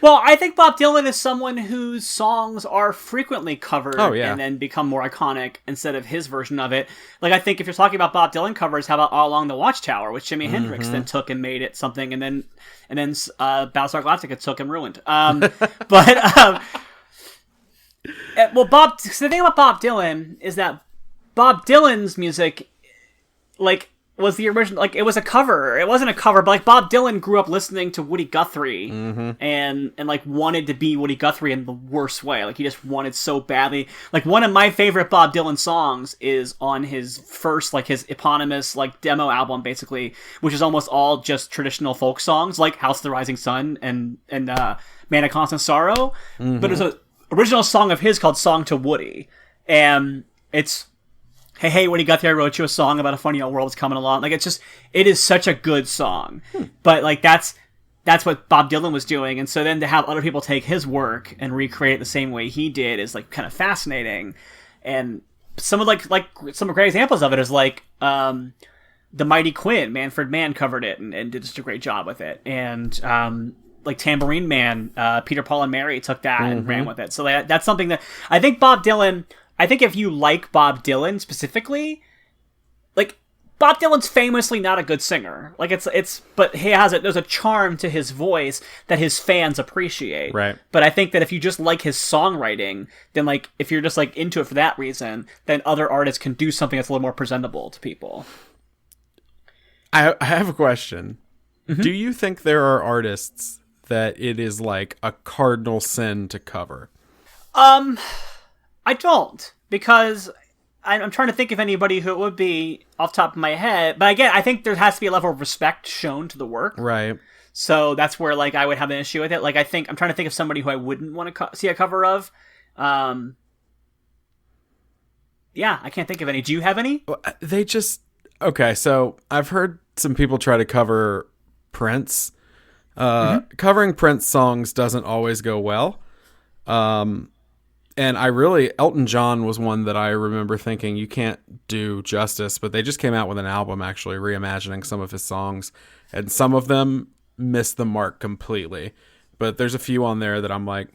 Well, I think Bob Dylan is someone whose songs are frequently covered and then become more iconic instead of his version of it. Like, I think if you're talking about Bob Dylan covers, how about All Along the Watchtower, which Jimi Hendrix then took and made it something, and then Battlestar Galactica took and ruined. Well, the thing about Bob Dylan is that Bob Dylan's music, like, was the original, like, it was a cover. It wasn't a cover, but like Bob Dylan grew up listening to Woody Guthrie and like wanted to be Woody Guthrie in the worst way. Like he just wanted so badly. Like one of my favorite Bob Dylan songs is on his first, like his eponymous like demo album basically, which is almost all just traditional folk songs like House of the Rising Sun and Man of Constant Sorrow. But there's an original song of his called Song to Woody. And it's, hey, Woody Guthrie, I wrote you a song about a funny old world that's coming along. Like, it is such a good song. But, like, that's that's what Bob Dylan was doing. And so then to have other people take his work and recreate it the same way he did is like kind of fascinating. And some of like some great examples of it is like the Mighty Quinn, Manfred Mann covered it and did just a great job with it. And like Tambourine Man, Peter, Paul, and Mary took that and ran with it. So that's something that I think I think if you like Bob Dylan specifically, like Bob Dylan's famously not a good singer. Like but there's a charm to his voice that his fans appreciate. Right. But I think that if you just like his songwriting, then like if you're just like into it for that reason, then other artists can do something that's a little more presentable to people. I have a question. Do you think there are artists that it is like a cardinal sin to cover? I don't, because I'm trying to think of anybody who it would be off the top of my head. But again, I think there has to be a level of respect shown to the work. Right. So that's where like I would have an issue with it. Like I'm trying to think of somebody who I wouldn't want to see a cover of. Yeah, I can't think of any. Do you have any? Okay, so I've heard some people try to cover Prince. Covering Prince songs doesn't always go well. And Elton John was one that I remember thinking you can't do justice, but they just came out with an album actually reimagining some of his songs, and some of them missed the mark completely. But there's a few on there that I'm like,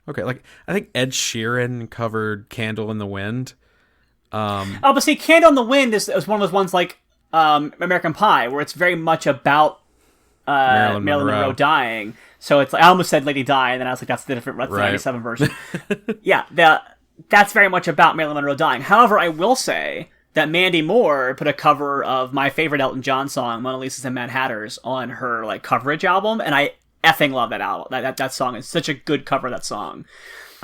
okay, like I think Ed Sheeran covered Candle in the Wind. But see, Candle in the Wind is one of those ones like American Pie, where it's very much about Marilyn Monroe dying. So it's like, I almost said Lady Di, and then I was like, that's the 97 version. Yeah, that's very much about Marilyn Monroe dying. However, I will say that Mandy Moore put a cover of my favorite Elton John song, Mona Lisa's and Mad Hatters, on her like coverage album, and I effing love that album. That song is such a good cover of that song.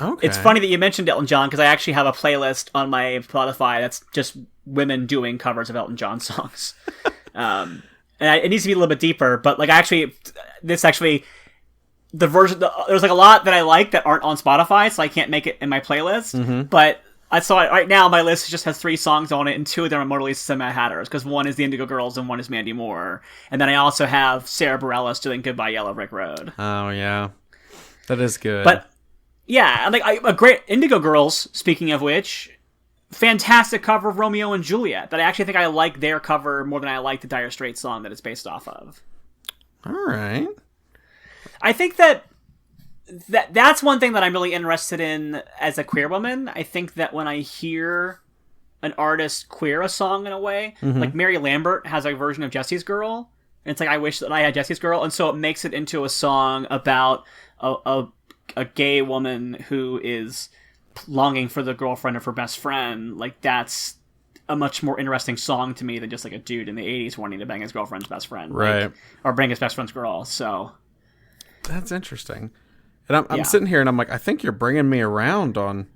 Okay. It's funny that you mentioned Elton John, because I actually have a playlist on my Spotify that's just women doing covers of Elton John songs. And it needs to be a little bit deeper, but like the version, there's like a lot that I like that aren't on Spotify, so I can't make it in my playlist. But right now my list just has 3 songs on it, and 2 of them are Mona Lisa and Mad Hatters, because one is the Indigo Girls and one is Mandy Moore. And then I also have Sarah Bareilles doing Goodbye Yellow Brick Road. Oh yeah, that is good. But yeah, like a great Indigo Girls, speaking of which, fantastic cover of Romeo and Juliet, that I actually think I like their cover more than I like the Dire Straits song that it's based off of. All right. I think that's one thing that I'm really interested in as a queer woman. I think that when I hear an artist queer a song in a way, like Mary Lambert has a version of Jesse's Girl, and it's like, I wish that I had Jesse's Girl, and so it makes it into a song about a gay woman who is longing for the girlfriend of her best friend. Like, that's a much more interesting song to me than just like a dude in the 80s wanting to bang his girlfriend's best friend, right? Like, or bang his best friend's girl. So that's interesting. And I'm sitting here and I'm like, I think you're bringing me around on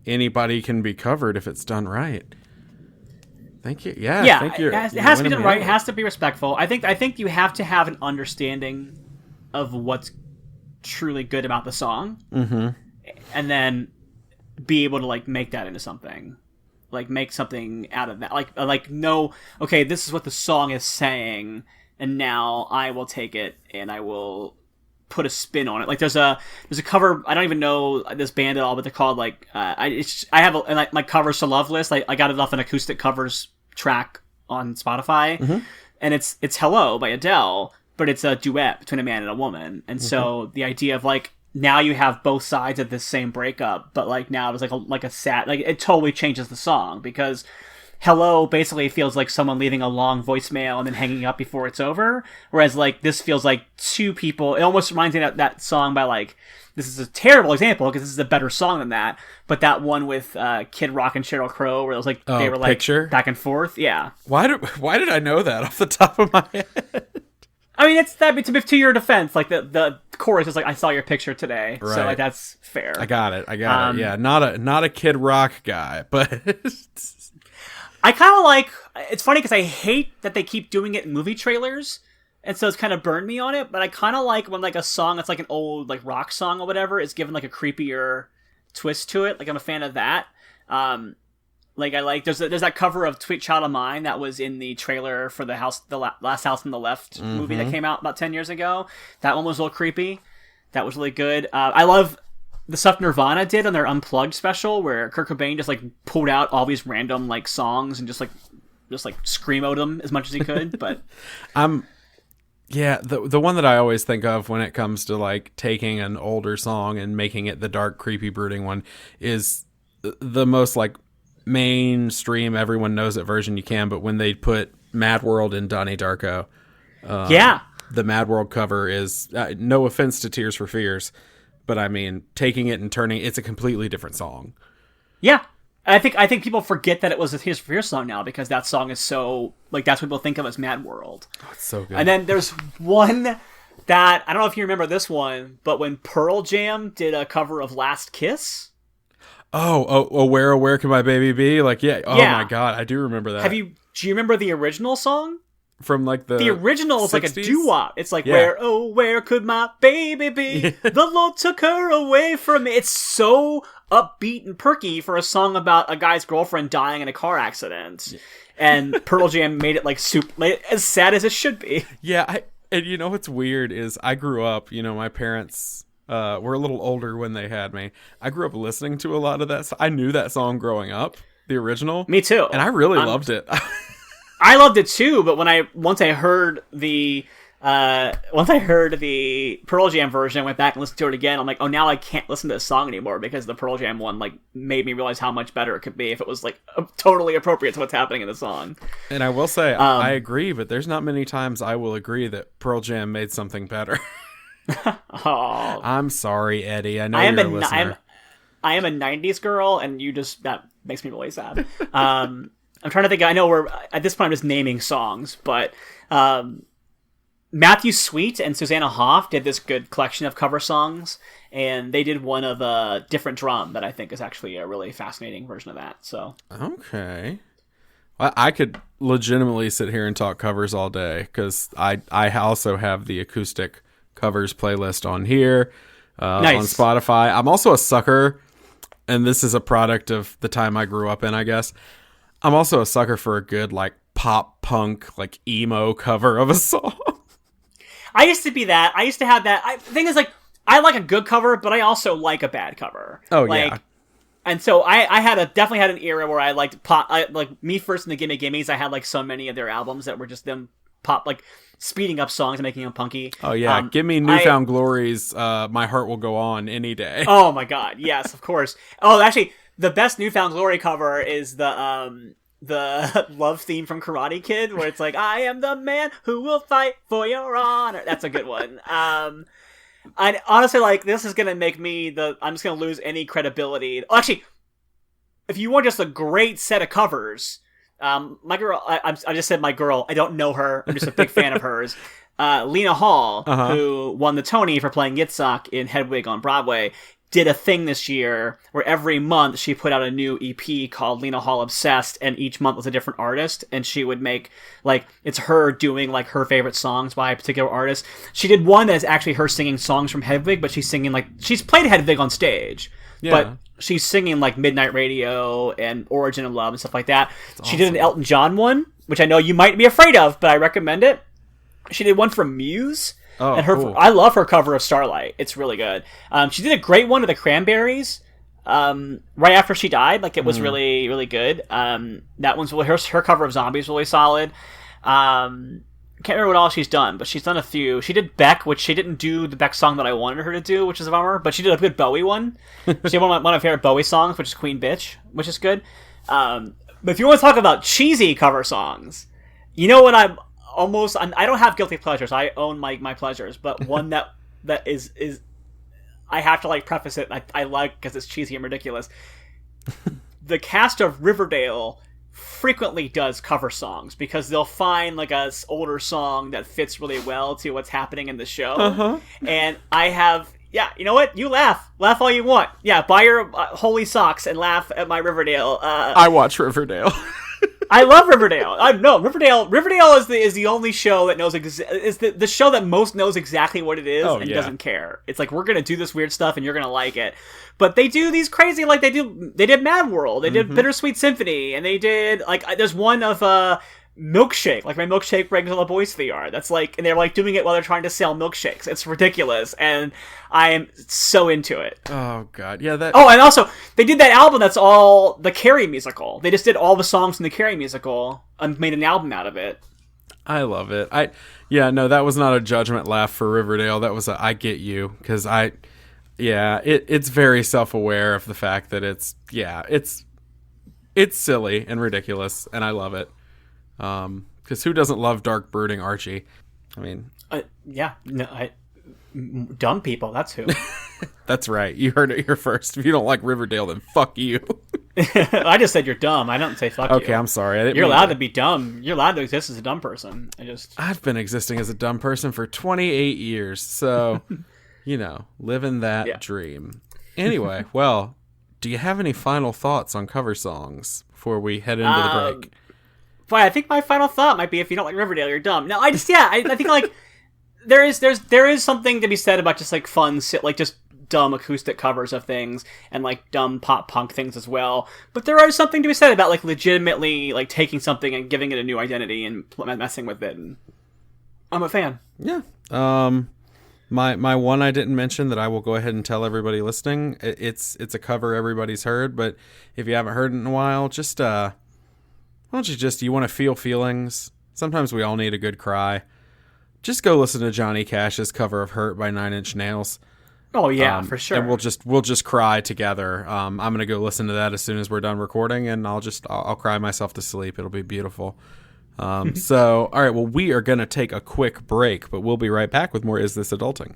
anybody can be covered if it's done right. Thank you. Yeah. Yeah. I think it has to be done right. It has to be respectful. I think you have to have an understanding of what's truly good about the song, and then be able to like make that into something. Like, make something out of that. Like no, okay, this is what the song is saying, and now I will take it and I will put a spin on it. Like, there's a cover, I don't even know this band at all, but they're called like I have my covers to love list. I got it off an acoustic covers track on Spotify, and it's Hello by Adele, but it's a duet between a man and a woman. And so the idea of like, now you have both sides of this same breakup, but like now it's like a sad, like it totally changes the song, because Hello basically feels like someone leaving a long voicemail and then hanging up before it's over, whereas like this feels like 2 people. It almost reminds me of that song by like, this is a terrible example because this is a better song than that, but that one with Kid Rock and Sheryl Crow, where it was like they were like Picture? Back and forth. Yeah. Why did I know that off the top of my head? I mean, it's that to your defense, like the chorus is like, I saw your picture today, right. So like that's fair. I got it. Yeah, not a Kid Rock guy, but I kind of like. It's funny because I hate that they keep doing it in movie trailers, and so it's kind of burned me on it. But I kind of like when like a song that's like an old like rock song or whatever is given like a creepier twist to it. Like, I'm a fan of that. Like I like there's that cover of "Sweet Child of Mine" that was in the trailer for the Last House on the Left movie that came out about 10 years ago. That one was a little creepy. That was really good. I love the stuff Nirvana did on their Unplugged special, where Kurt Cobain just like pulled out all these random like songs and just like screamoed them as much as he could. But yeah, the one that I always think of when it comes to like taking an older song and making it the dark, creepy, brooding one is the most like mainstream, everyone knows it version you can. But when they put Mad World in Donnie Darko, the Mad World cover is no offense to Tears for Fears, but I mean taking it and turning it's a completely different song. Yeah. I think people forget that it was a Tears for Fears song now because that song is so like that's what people think of as Mad World. Oh, it's so good. And then there's one that I don't know if you remember this one, but when Pearl Jam did a cover of Last Kiss. Where can my baby be? Like my god, I do remember that. Do you remember the original song? From like the original is 60s? Like a doo-wop. It's like where could my baby be? The Lord took her away from me. It's so upbeat and perky for a song about a guy's girlfriend dying in a car accident. And Pearl Jam made it like as sad as it should be. Yeah, and you know what's weird is I grew up, my parents were a little older when they had me. I grew up listening to a lot of that. I knew that song growing up, the original. Me too. And I really loved it. I loved it too, but once I heard the Pearl Jam version, I went back and listened to it again. I'm like, oh, now I can't listen to this song anymore because the Pearl Jam one like made me realize how much better it could be if it was like totally appropriate to what's happening in the song. And I will say, I agree, but there's not many times I will agree that Pearl Jam made something better. Oh, I'm sorry, Eddie. I know you're a listener. I am a 90s girl, and that makes me really sad. I'm trying to think. I know we're at this point. I'm just naming songs, but Matthew Sweet and Susanna Hoff did this good collection of cover songs, and they did one of a different drum that I think is actually a really fascinating version of that. So okay, I could legitimately sit here and talk covers all day because I also have the acoustic covers playlist on here on Spotify. I'm also a sucker, and this is a product of the time I grew up in, I guess. I'm also a sucker for a good, like, pop punk, like, emo cover of a song. I used to be that. I used to have that. The thing is, like, I like a good cover, but I also like a bad cover. Oh, like, yeah. And so I definitely had an era where I liked pop, like, Me First and the Gimme Gimmes. I had, like, so many of their albums that were just them pop, like, speeding up songs and making them punky. Oh, yeah. Give me Newfound Glory's My Heart Will Go On any day. Oh, my God. Yes, of course. Oh, actually, the best Newfound Glory cover is the love theme from Karate Kid, where it's like, I am the man who will fight for your honor. That's a good one. I honestly, like, this is going to make me I'm just going to lose any credibility. Actually, if you want just a great set of covers, my girl, I just said my girl, I don't know her, I'm just a big fan of hers. Lena Hall, who won the Tony for playing Yitzhak in Hedwig on Broadway, did a thing this year where every month she put out a new EP called Lena Hall Obsessed, and each month was a different artist, and she would make, like, it's her doing, like, her favorite songs by a particular artist. She did one that's actually her singing songs from Hedwig, but she's singing, like, she's played Hedwig on stage, but she's singing, like, Midnight Radio and Origin of Love and stuff like that. She did an Elton John one, which I know you might be afraid of, but I recommend it. She did one from Muse. Oh, and cool. I love her cover of Starlight. It's really good. She did a great one of the Cranberries right after she died. Like, it was really, really good. That one's really, her cover of Zombie is really solid. Can't remember what all she's done, but she's done a few. She did Beck, which she didn't do the Beck song that I wanted her to do, which is a bummer. But she did a good Bowie one. She did one of my favorite Bowie songs, which is Queen Bitch, which is good. But if you want to talk about cheesy cover songs, you know what I don't have guilty pleasures. I own my pleasures, but one that is I have to, like, preface it. I like because it's cheesy and ridiculous. The cast of Riverdale frequently does cover songs because they'll find, like, a older song that fits really well to what's happening in the show. And I have, you know what? You laugh all you want. Yeah, buy your holy socks and laugh at my Riverdale. I watch Riverdale. I love Riverdale. Riverdale is the only show that knows is the show that most knows exactly what it is and doesn't care. It's like, we're gonna do this weird stuff and you're gonna like it. But they do these crazy, like they did Mad World, they did Bittersweet Symphony, and they did like there's one of milkshake, like my milkshake brings all the boys to the yard. That's like, and they're like doing it while they're trying to sell milkshakes. It's ridiculous, and I am so into it. Oh god, yeah. That. Oh, and also they did that album that's all the Carrie musical. They just did all the songs from the Carrie musical and made an album out of it. I love it. That was not a judgment laugh for Riverdale. That was I get you, because it's very self-aware of the fact that it's silly and ridiculous, and I love it. Because who doesn't love dark, brooding Archie? I mean, dumb people. That's who. That's right. You heard it here first. If you don't like Riverdale, then fuck you. I just said you're dumb. I don't say fuck you. Okay, I'm sorry. You're allowed to be dumb. You're allowed to exist as a dumb person. I've been existing as a dumb person for 28 years, so living that dream. Anyway, well, do you have any final thoughts on cover songs before we head into the break? But I think my final thought might be, if you don't like Riverdale, you're dumb. No, I think like there is something to be said about just like fun, like just dumb acoustic covers of things and like dumb pop punk things as well. But there is something to be said about like legitimately like taking something and giving it a new identity and messing with it. And I'm a fan. Yeah. My one I didn't mention that I will go ahead and tell everybody listening. It's a cover everybody's heard, but if you haven't heard it in a while, just why don't you want to feel feelings? Sometimes we all need a good cry. Just go listen to Johnny Cash's cover of "Hurt" by Nine Inch Nails. Oh yeah, for sure. And we'll just cry together. I'm gonna go listen to that as soon as we're done recording, and I'll cry myself to sleep. It'll be beautiful. So all right, well, we are gonna take a quick break, but we'll be right back with more Is This Adulting?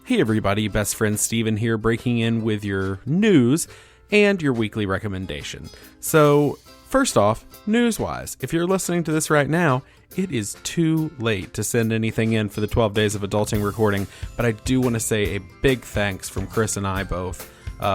Hey everybody, best friend Steven here, breaking in with your news and your weekly recommendation. So first off, news-wise, if you're listening to this right now, it is too late to send anything in for the 12 Days of Adulting recording, but I do want to say a big thanks from Chris and I both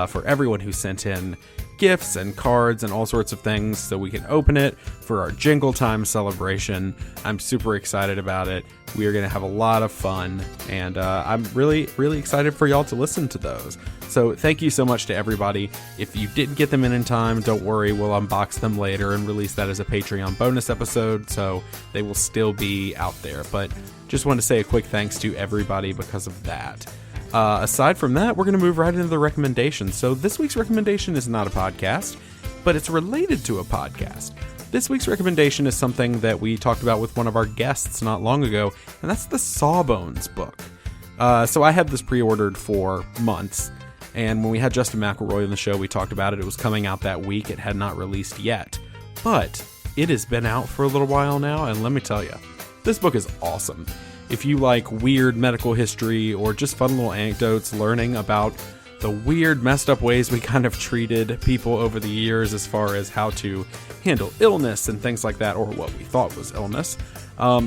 for everyone who sent in gifts and cards and all sorts of things so we can open it for our Jingle Time celebration. I'm super excited about it. We are going to have a lot of fun, and I'm really, really excited for y'all to listen to those. So thank you so much to everybody. If you didn't get them in time, don't worry. We'll unbox them later and release that as a Patreon bonus episode, so they will still be out there. But just want to say a quick thanks to everybody because of that. Aside from that, we're going to move right into the recommendations. So this week's recommendation is not a podcast, but it's related to a podcast. This week's recommendation is something that we talked about with one of our guests not long ago, and that's the Sawbones book. So I had this pre-ordered for months, and when we had Justin McElroy on the show, we talked about it. It was coming out that week. It had not released yet, but it has been out for a little while now, and let me tell you, this book is awesome. If you like weird medical history or just fun little anecdotes, learning about the weird, messed up ways we kind of treated people over the years as far as how to handle illness and things like that, or what we thought was illness,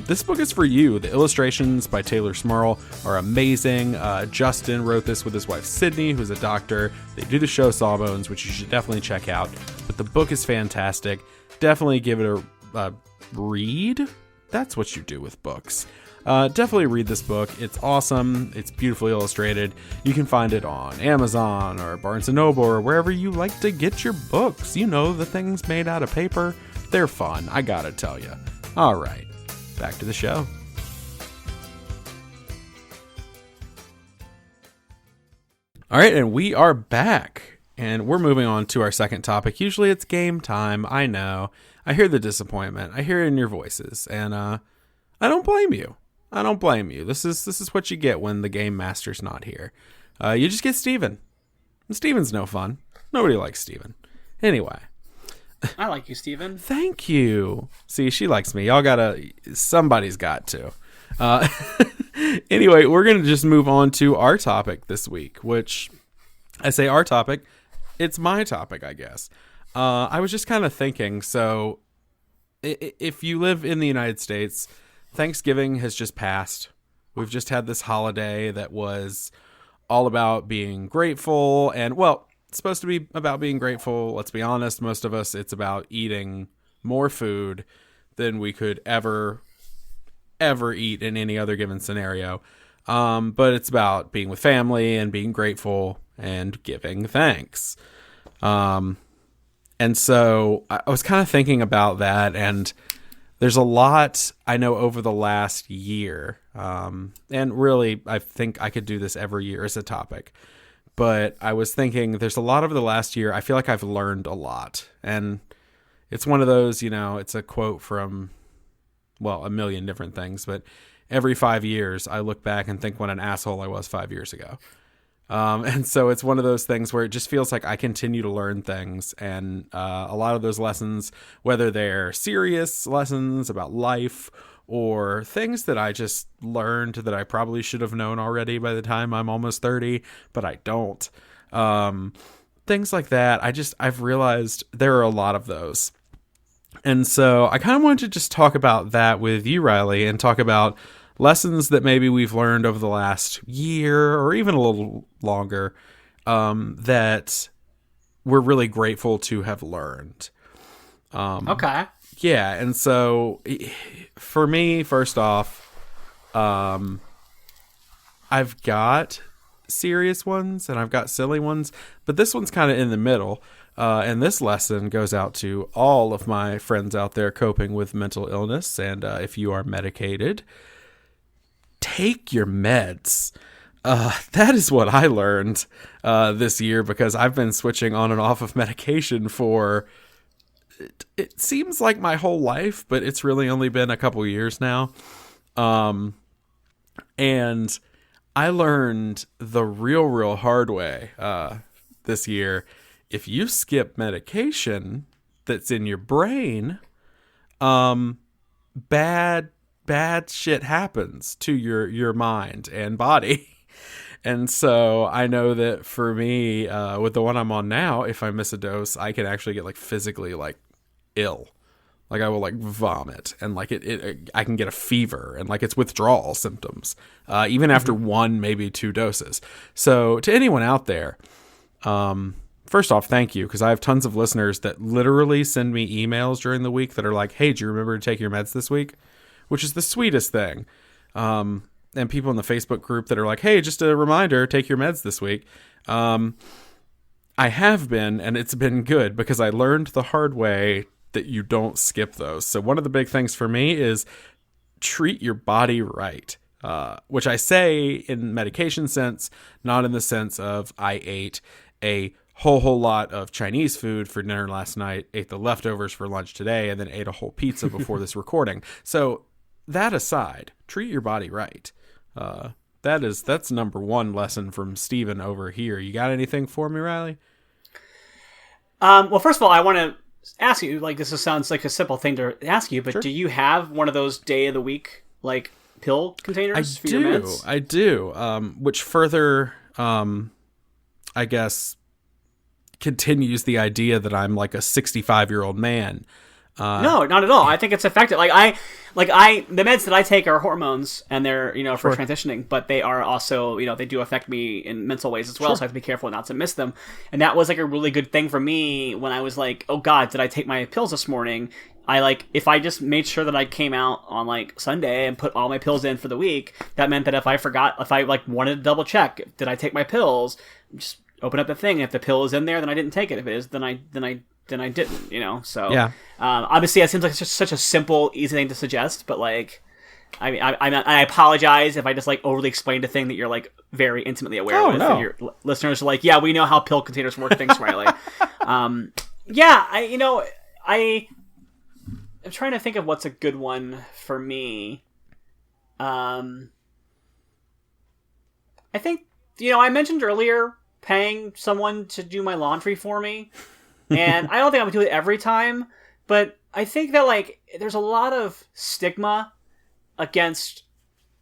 this book is for you. The illustrations by Taylor Smurl are amazing. Justin wrote this with his wife Sydney, who's a doctor. They do the show Sawbones, which you should definitely check out. But the book is fantastic. Definitely give it a read. That's what you do with books. Definitely read this book. It's awesome. It's beautifully illustrated. You can find it on Amazon or Barnes & Noble or wherever you like to get your books. You know, the things made out of paper. They're fun, I gotta tell you. All right, back to the show. All right, and we are back. And we're moving on to our second topic. Usually it's game time. I know. I hear the disappointment. I hear it in your voices. And I don't blame you. I don't blame you. This is what you get when the game master's not here. You just get Steven. And Steven's no fun. Nobody likes Steven. Anyway. I like you, Steven. Thank you. See, she likes me. Somebody's got to. Anyway, we're going to just move on to our topic this week, which I say our topic. It's my topic, I guess. I was just kind of thinking, so if you live in the United States, Thanksgiving has just passed. We've just had this holiday that was all about being grateful. And, well, it's supposed to be about being grateful. Let's be honest. Most of us, it's about eating more food than we could ever eat in any other given scenario. But it's about being with family and being grateful and giving thanks. And so I was kind of thinking about that, and there's a lot I know over the last year. And really, I think I could do this every year as a topic. But I was thinking there's a lot over the last year. I feel like I've learned a lot. And it's one of those, it's a quote from, well, a million different things. But every 5 years, I look back and think what an asshole I was 5 years ago. And so it's one of those things where it just feels like I continue to learn things. And a lot of those lessons, whether they're serious lessons about life or things that I just learned that I probably should have known already by the time I'm almost 30, but I don't. Things like that. I've realized there are a lot of those. And so I kind of wanted to just talk about that with you, Riley, and talk about lessons that maybe we've learned over the last year or even a little longer, that we're really grateful to have learned. Okay. Yeah. And so for me, first off, I've got serious ones and I've got silly ones, but this one's kind of in the middle. And this lesson goes out to all of my friends out there coping with mental illness. And if you are medicated, take your meds. That is what I learned this year, because I've been switching on and off of medication for, it seems like my whole life, but it's really only been a couple years now. And I learned the real hard way this year. If you skip medication that's in your brain, bad shit happens to your mind and body. And so I know that for me, with the one I'm on now, if I miss a dose, I can actually get physically ill. I will vomit, and I can get a fever, and it's withdrawal symptoms, even after one, maybe 2 doses. So to anyone out there, first off, thank you, because I have tons of listeners that literally send me emails during the week that are like, hey, do you remember to take your meds this week? Which is the sweetest thing. And people in the Facebook group that are like, hey, just a reminder, take your meds this week. I have been, and it's been good, because I learned the hard way that you don't skip those. So one of the big things for me is treat your body right. Which I say in medication sense, not in the sense of I ate a whole lot of Chinese food for dinner last night, ate the leftovers for lunch today, and then ate a whole pizza before this recording. So that aside, treat your body right. That's number one lesson from Steven over here. You got anything for me, Riley? Well, first of all, I want to ask you, this sounds like a simple thing to ask you, but Sure. Do you have one of those day of the week, pill containers for your meds? I do. Which further, I guess, continues the idea that I'm a 65-year-old man. No, not at all. I think it's effective. The meds that I take are hormones, and they're, for transitioning, but they are also, they do affect me in mental ways as well. Sure. So I have to be careful not to miss them. And that was a really good thing for me when I was oh God, did I take my pills this morning? If I just made sure that I came out on Sunday and put all my pills in for the week, that meant that if I wanted to double check, did I take my pills? Just open up the thing. If the pill is in there, then I didn't take it. If it is, then I didn't, so yeah. Obviously it seems like it's just such a simple, easy thing to suggest, but I apologize if I just overly explained a thing that you're very intimately aware with. No. And your listeners are yeah, we know how pill containers work. Thanks, Riley. Yeah, I'm trying to think of what's a good one for me. I think, I mentioned earlier paying someone to do my laundry for me. And I don't think I would do it every time, but I think that there's a lot of stigma against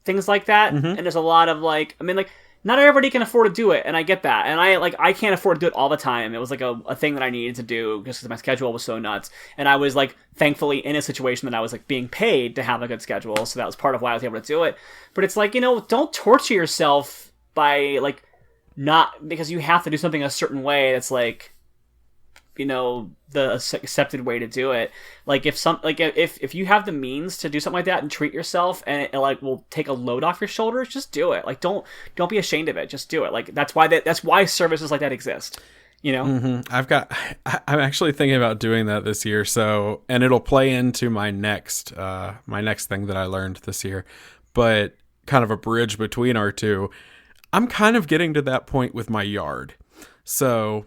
things like that, and there's a lot of not everybody can afford to do it, and I get that, and I can't afford to do it all the time. It was a thing that I needed to do just because my schedule was so nuts, and I was thankfully in a situation that I was being paid to have a good schedule, so that was part of why I was able to do it. But it's don't torture yourself by not because you have to do something a certain way that's the accepted way to do it. Like if you have the means to do something like that and treat yourself, and it like will take a load off your shoulders, just do it. Like don't be ashamed of it. Just do it. Like that's why services like that exist. I'm actually thinking about doing that this year. So, and it'll play into my next thing that I learned this year, but kind of a bridge between our two. I'm kind of getting to that point with my yard. So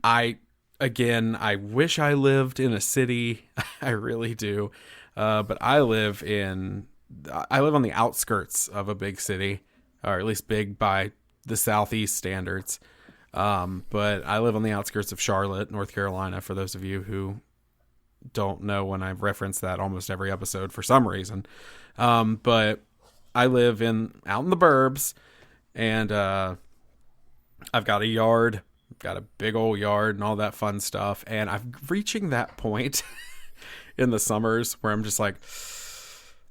I wish I lived in a city. I really do. But I live on the outskirts of a big city, or at least big by the Southeast standards. But I live on the outskirts of Charlotte, North Carolina, for those of you who don't know when I reference that almost every episode for some reason. But I live out in the burbs, and I've got a yard, got a big old yard and all that fun stuff. And I'm reaching that point in the summers where I'm just like,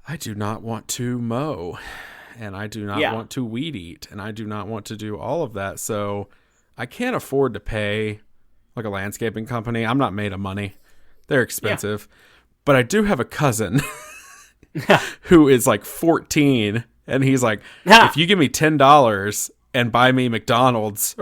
I do not want to mow, and I do not want to weed eat, and I do not want to do all of that. So I can't afford to pay like a landscaping company. I'm not made of money. They're expensive. But I do have a cousin who is like 14, and he's like, if you give me $10 and buy me McDonald's,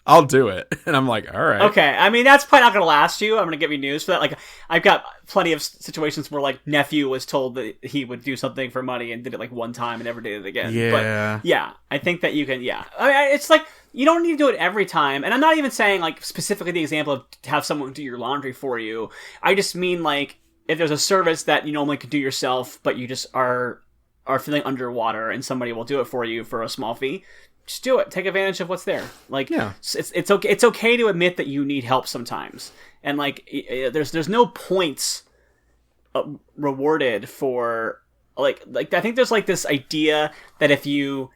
I'll do it. And I'm like, all right. Okay. I mean, that's probably not going to last you. I'm going to give you news for that. Like, I've got plenty of situations where, like, nephew was told that he would do something for money and did it, like, one time and never did it again. Yeah. But, yeah, I think that you can, I mean, it's like, you don't need to do it every time. And I'm not even saying, like, specifically the example of have someone do your laundry for you. I just mean, like, if there's a service that you normally could do yourself, but you just are feeling underwater and somebody will do it for you for a small fee, just do it. Take advantage of what's there. Like, it's okay. It's okay to admit that you need help sometimes, and like, there's no points rewarded for like I think there's like this idea that if you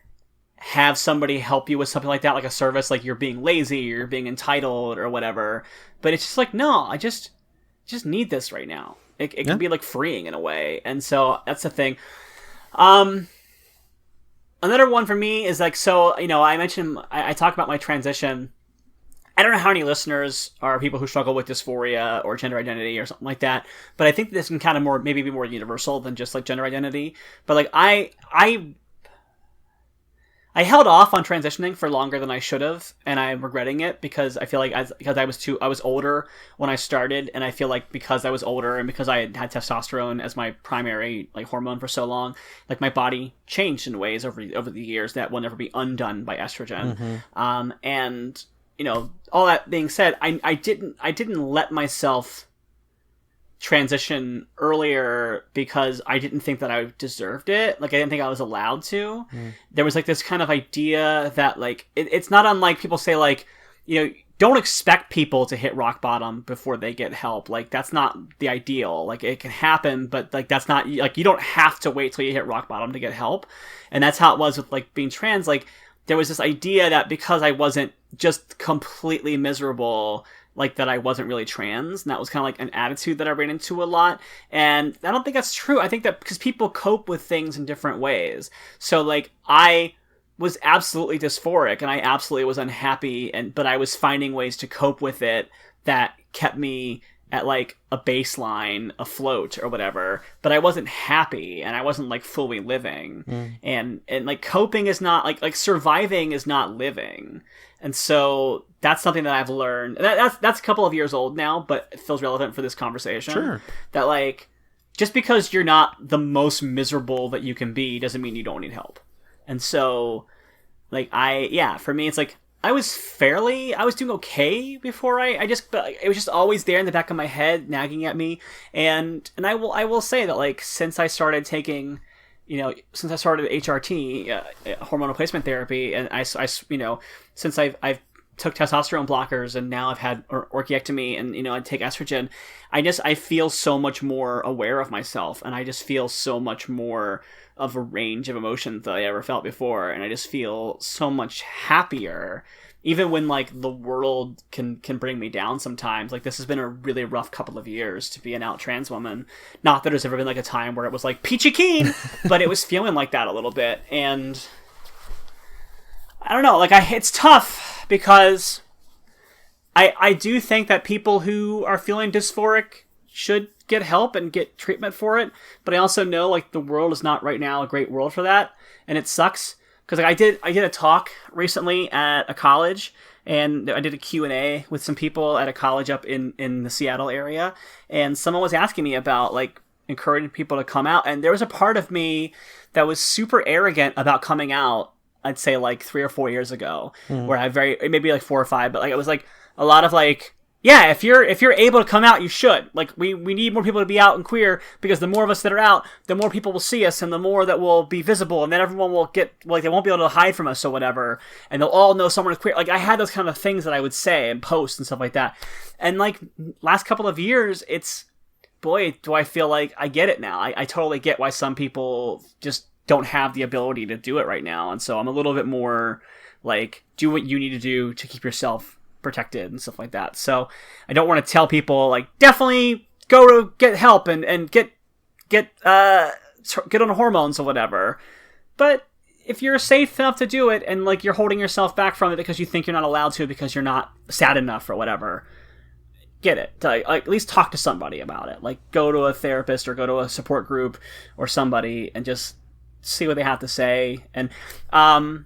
have somebody help you with something like that, like a service, like you're being lazy, or you're being entitled, or whatever. But it's just like, no, I just need this right now. It can be like freeing in a way, and so that's the thing. Another one for me is like, so, I mentioned, I talk about my transition. I don't know how many listeners are people who struggle with dysphoria or gender identity or something like that, but I think this can kind of maybe be more universal than just like gender identity. But like, I held off on transitioning for longer than I should have, and I'm regretting it because I feel like I was older when I started, and I feel like because I was older and because I had testosterone as my primary like hormone for so long, like my body changed in ways over the years that will never be undone by estrogen. And all that being said, I didn't let myself transition earlier because I didn't think that I deserved it. Like, I didn't think I was allowed to. There was like this kind of idea that like it's not unlike people say like, don't expect people to hit rock bottom before they get help. Like, that's not the ideal. Like, it can happen, but like that's not like, you don't have to wait till you hit rock bottom to get help. And that's how it was with like being trans. Like, there was this idea that because I wasn't just completely miserable, like that I wasn't really trans, and that was kind of like an attitude that I ran into a lot. And I don't think that's true. I think that because people cope with things in different ways. So like, I was absolutely dysphoric and I absolutely was unhappy, but I was finding ways to cope with it that kept me at like a baseline afloat or whatever, but I wasn't happy and I wasn't like fully living. And like coping is not like surviving is not living. And so that's something that I've learned. That's a couple of years old now, but it feels relevant for this conversation. Sure. That like, just because you're not the most miserable that you can be doesn't mean you don't need help. And so like for me, it's like, I was doing okay before it was just always there in the back of my head, nagging at me. And I will say that like, since I started taking, since I started HRT, hormone replacement therapy, and since I've took testosterone blockers, and now I've had orchiectomy, and I take estrogen, I feel so much more aware of myself, and I just feel so much more of a range of emotions that I ever felt before, and I just feel so much happier, even when like the world can bring me down sometimes. Like, this has been a really rough couple of years to be an out trans woman. Not that there's ever been like a time where it was like peachy keen, but it was feeling like that a little bit. And I don't know, like it's tough because I do think that people who are feeling dysphoric should get help and get treatment for it. But I also know like the world is not right now a great world for that, and it sucks. Because like, I did a talk recently at a college, and I did a Q&A with some people at a college up in the Seattle area, and someone was asking me about like encouraging people to come out, and there was a part of me that was super arrogant about coming out. I'd say like 3 or 4 years ago, where maybe like 4 or 5, but like it was like a lot of like, yeah, if you're able to come out, you should. Like we need more people to be out and queer, because the more of us that are out, the more people will see us, and the more that will be visible, and then everyone will get like, they won't be able to hide from us or whatever, and they'll all know someone is queer. Like I had those kind of things that I would say and post and stuff like that. And like last couple of years, it's, boy, do I feel like I get it now. I totally get why some people just don't have the ability to do it right now. And so I'm a little bit more like, do what you need to do to keep yourself protected and stuff like that. So I don't want to tell people like, definitely go to get help and get on hormones or whatever. But if you're safe enough to do it, and like you're holding yourself back from it because you think you're not allowed to because you're not sad enough or whatever, get it. Like, at least talk to somebody about it. Like go to a therapist or go to a support group or somebody and just see what they have to say. And why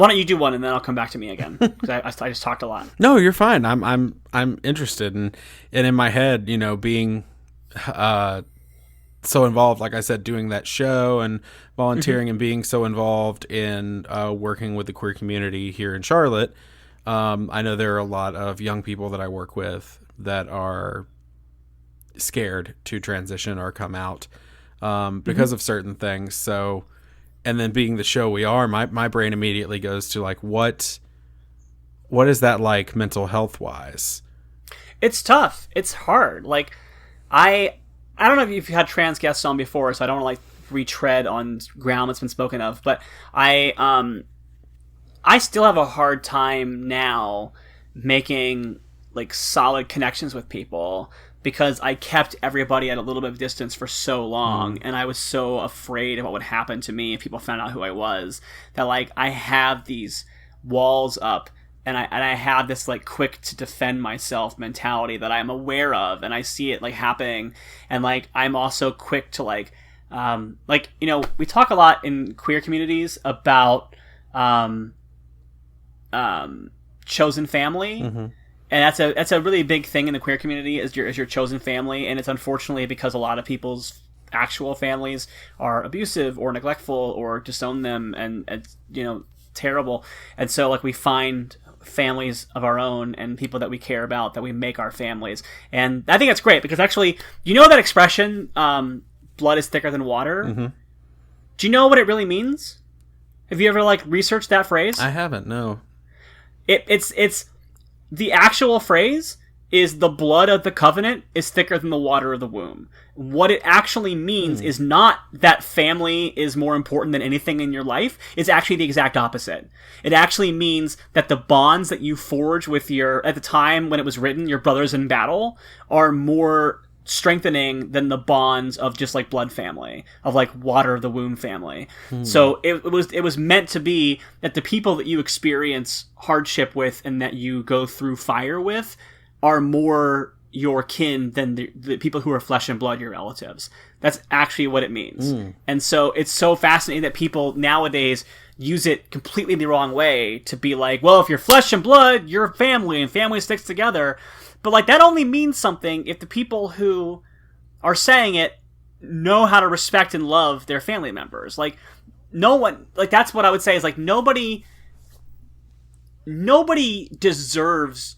don't you do one, and then I'll come back to me again, because I just talked a lot. No, you're fine. I'm interested, and in my head, you know, being so involved, like I said, doing that show and volunteering and being so involved in working with the queer community here in Charlotte. I know there are a lot of young people that I work with that are scared to transition or come out because of certain things. So, and then being the show we are, my brain immediately goes to like, what is that like mental health wise? It's tough. It's hard. Like I don't know if you've had trans guests on before, so I don't want to like retread on ground that's been spoken of, but I still have a hard time now making like solid connections with people, because I kept everybody at a little bit of distance for so long, and I was so afraid of what would happen to me if people found out who I was, that like I have these walls up, and I have this like quick to defend myself mentality that I'm aware of, and I see it like happening, and like I'm also quick to like you know, we talk a lot in queer communities about chosen family. And that's a really big thing in the queer community, is your chosen family, and it's unfortunately because a lot of people's actual families are abusive or neglectful or disown them, and it's, you know, terrible. And so like we find families of our own and people that we care about that we make our families, and I think that's great, because actually, you know that expression, blood is thicker than water. Do you know what it really means? Have you ever like researched that phrase? I haven't. No. It's the actual phrase is the blood of the covenant is thicker than the water of the womb. What it actually means is not that family is more important than anything in your life. It's actually the exact opposite. It actually means that the bonds that you forge with at the time when it was written, your brothers in battle, are more strengthening than the bonds of just like blood family, of like water of the womb family. So it was meant to be that the people that you experience hardship with and that you go through fire with are more your kin than the people who are flesh and blood, your relatives. That's actually what it means. And so it's so fascinating that people nowadays use it completely the wrong way, to be like, well, if you're flesh and blood, you're family, and family sticks together. But like that only means something if the people who are saying it know how to respect and love their family members. Like no one, like that's what I would say, is like nobody deserves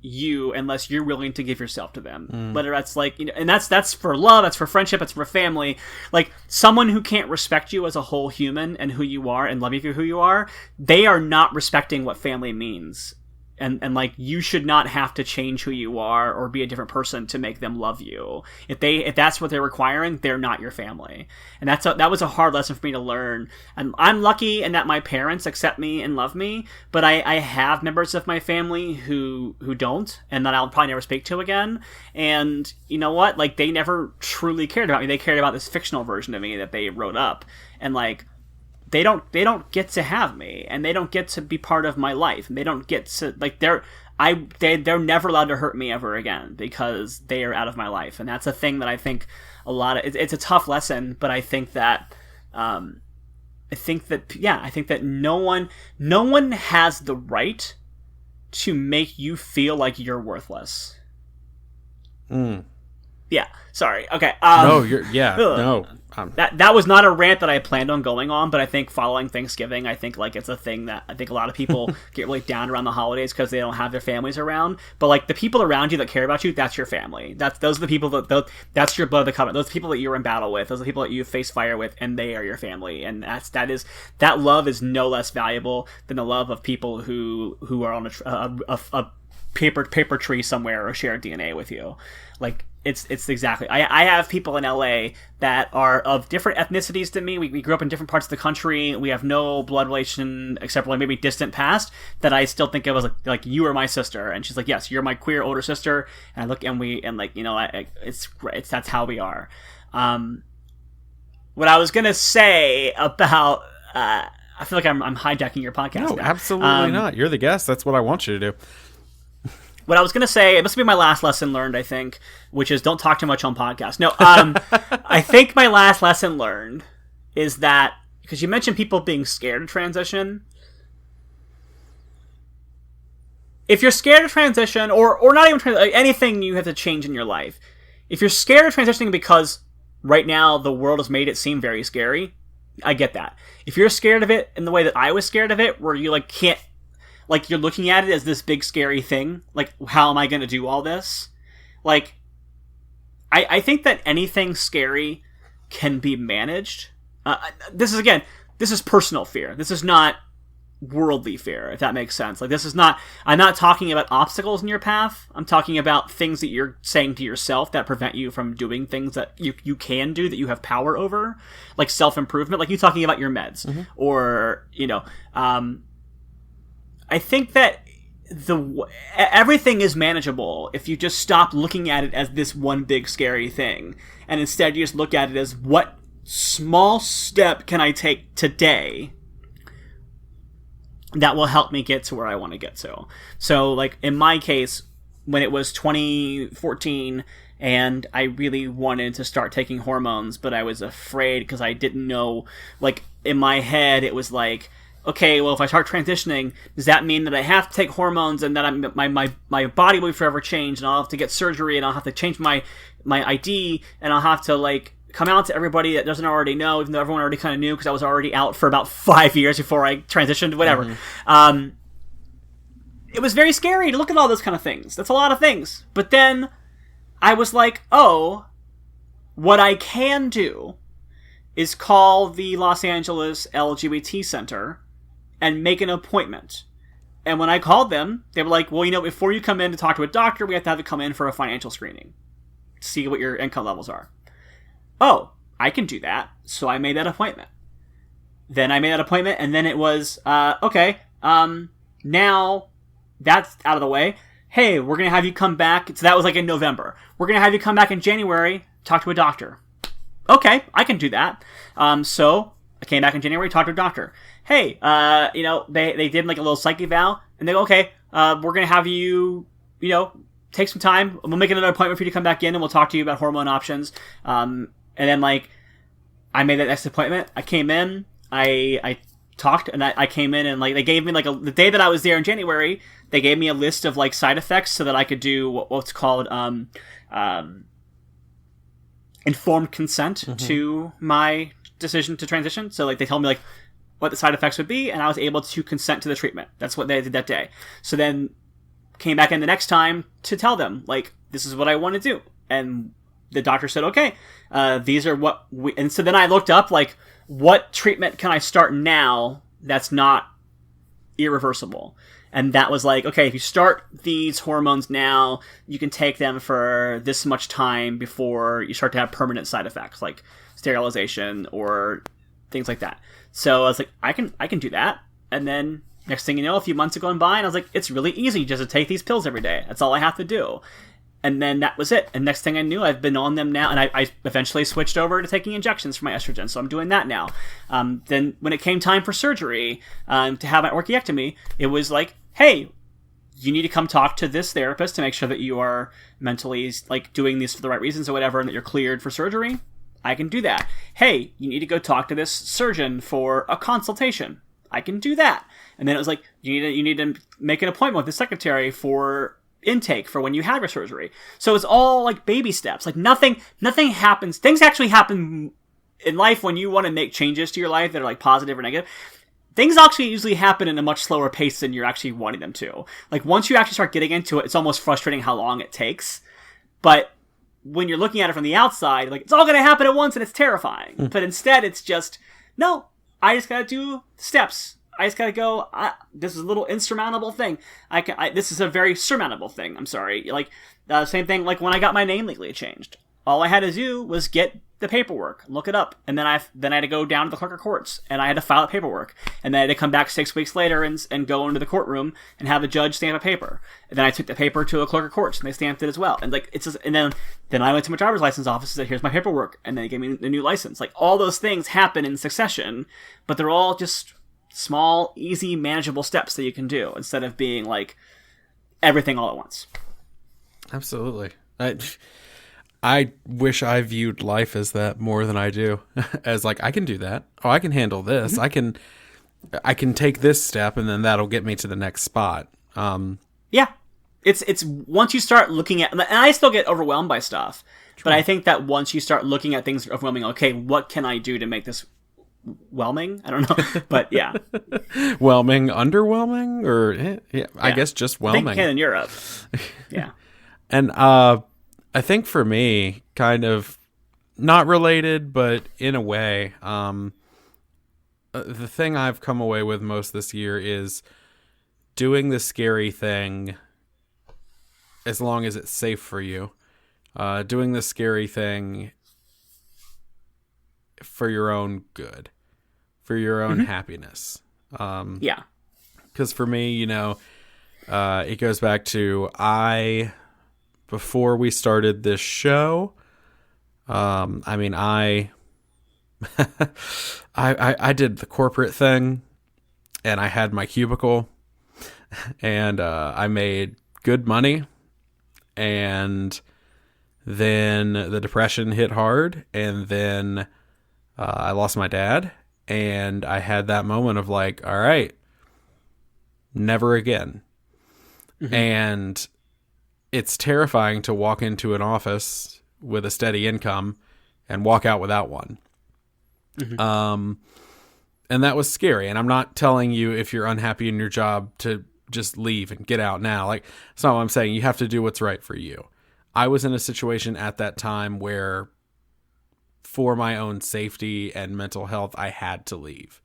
you unless you're willing to give yourself to them. Whether that's like, you know, and that's for love, that's for friendship, that's for family. Like someone who can't respect you as a whole human and who you are and love you for who you are, they are not respecting what family means. And like you should not have to change who you are or be a different person to make them love you. If that's what they're requiring, they're not your family. And that was a hard lesson for me to learn. And I'm lucky in that my parents accept me and love me, but I have members of my family who don't, and that I'll probably never speak to again. And you know what? Like they never truly cared about me. They cared about this fictional version of me that they wrote up. And like they don't get to have me, and they don't get to be part of my life, and they don't get to, like, they're never allowed to hurt me ever again because they are out of my life. And that's a thing that I think it's a tough lesson, but I think that no one has the right to make you feel like you're worthless. Yeah, sorry. Okay. That was not a rant that I planned on going on, but I think following Thanksgiving, I think, like, it's a thing that I think a lot of people get really down around the holidays because they don't have their families around. But, like, the people around you that care about you, that's your family. Those are the people that's your blood of the covenant. Those are the people that you're in battle with. Those are the people that you face fire with, and they are your family. And that love is no less valuable than the love of people who are on a paper tree somewhere or share DNA with you. Like, it's exactly. I have people in LA that are of different ethnicities than me. We grew up in different parts of the country. We have no blood relation except for, like, maybe distant past, that I still think of as like you are my sister. And she's like, yes, you're my queer older sister. And I look, and like, you know, it's that's how we are. What I was gonna say about I feel like I'm hijacking your podcast. No, now. Absolutely not. You're the guest. That's what I want you to do. What I was going to say, it must be my last lesson learned, I think, which is don't talk too much on podcasts. No, I think my last lesson learned is that, because you mentioned people being scared to transition. If you're scared to transition, or not even anything you have to change in your life, if you're scared of transitioning because right now the world has made it seem very scary, I get that. If you're scared of it in the way that I was scared of it, where you, like, can't, like, you're looking at it as this big scary thing, like, how am I going to do all this? Like, I think that anything scary can be managed. This is personal fear. This is not worldly fear, if that makes sense. Like, I'm not talking about obstacles in your path. I'm talking about things that you're saying to yourself that prevent you from doing things that you can do, that you have power over, like self-improvement, like you talking about your meds, or, you know, I think that everything is manageable if you just stop looking at it as this one big scary thing, and instead you just look at it as, what small step can I take today that will help me get to where I want to get to. So, like, in my case, when it was 2014 and I really wanted to start taking hormones, but I was afraid because I didn't know, like, in my head it was like, okay, well, if I start transitioning, does that mean that I have to take hormones and that my body will be forever changed, and I'll have to get surgery, and I'll have to change my ID, and I'll have to, like, come out to everybody that doesn't already know, even though everyone already kind of knew because I was already out for about 5 years before I transitioned, whatever. It was very scary to look at all those kind of things. That's a lot of things. But then I was like, oh, what I can do is call the Los Angeles LGBT Center and make an appointment. And when I called them, they were like, well, you know, before you come in to talk to a doctor, we have to have you come in for a financial screening to see what your income levels are. Oh, I can do that. So I made that appointment. Then I made that appointment, and then it was, okay, now that's out of the way. Hey, we're going to have you come back. So that was like in November. We're going to have you come back in January, talk to a doctor. Okay, I can do that. So I came back in January, talked to a doctor. Hey, you know, they did like a little psych eval, and they go, okay, we're going to have you, you know, take some time. We'll make another appointment for you to come back in, and we'll talk to you about hormone options. And then, like, I made that next appointment. I came in, I talked, and I came in, and, like, they gave me, like, the day that I was there in January, they gave me a list of, like, side effects so that I could do what's called informed consent to my decision to transition. So, like, they told me, like, what the side effects would be, and I was able to consent to the treatment. That's what they did that day. So then came back in the next time to tell them, like, this is what I want to do. And the doctor said, okay, these are what we... And so then I looked up, like, what treatment can I start now that's not irreversible? And that was like, okay, if you start these hormones now, you can take them for this much time before you start to have permanent side effects, like sterilization or things like that. So I was like, I can do that. And then next thing you know, a few months have gone by, and I was like, it's really easy just to take these pills every day. That's all I have to do. And then that was it. And next thing I knew, I've been on them now, and I eventually switched over to taking injections for my estrogen. So I'm doing that now. Then when it came time for surgery, to have my orchiectomy, it was like, hey, you need to come talk to this therapist to make sure that you are mentally like doing this for the right reasons or whatever, and that you're cleared for surgery. I can do that. Hey, you need to go talk to this surgeon for a consultation. I can do that. And then it was like, you need to make an appointment with the secretary for intake for when you have your surgery. So it's all like baby steps. Like nothing happens. Things actually happen in life when you want to make changes to your life that are like positive or negative. Things actually usually happen in a much slower pace than you're actually wanting them to. Like once you actually start getting into it, it's almost frustrating how long it takes. But when you're looking at it from the outside, like it's all going to happen at once and it's terrifying. But instead it's just, no, I just got to do steps. I just got to go, this is a little insurmountable thing. This is a very surmountable thing. I'm sorry. Like, same thing like when I got my name legally changed. All I had to do was get the paperwork, look it up, and then I had to go down to the clerk of courts, and I had to file that paperwork, and then I had to come back 6 weeks later and go into the courtroom and have a judge stamp a paper. And then I took the paper to a clerk of courts, and they stamped it as well. And like it's just, and then I went to my driver's license office and said, "Here's my paperwork," and then they gave me the new license. Like all those things happen in succession, but they're all just small, easy, manageable steps that you can do instead of being like everything all at once. Absolutely. I wish I viewed life as that more than I do. As like, I can do that. Oh, I can handle this. I can take this step and then that'll get me to the next spot. Yeah. It's once you start looking at, and I still get overwhelmed by stuff, but I think that once you start looking at things overwhelming, okay, what can I do to make this whelming? I don't know, but yeah. Whelming, underwhelming, or yeah, I guess just whelming. I think in Europe. Yeah. And I think for me, kind of not related, but in a way, the thing I've come away with most this year is doing the scary thing as long as it's safe for you. Doing the scary thing for your own good, for your own happiness. Yeah. Because for me, it goes back to before we started this show, I did the corporate thing, and I had my cubicle, and I made good money, and then the depression hit hard, and then I lost my dad, and I had that moment of like, all right, never again. And it's terrifying to walk into an office with a steady income and walk out without one. And that was scary. And I'm not telling you if you're unhappy in your job to just leave and get out now. Like, that's not what I'm saying. You have to do what's right for you. I was in a situation at that time where for my own safety and mental health, I had to leave.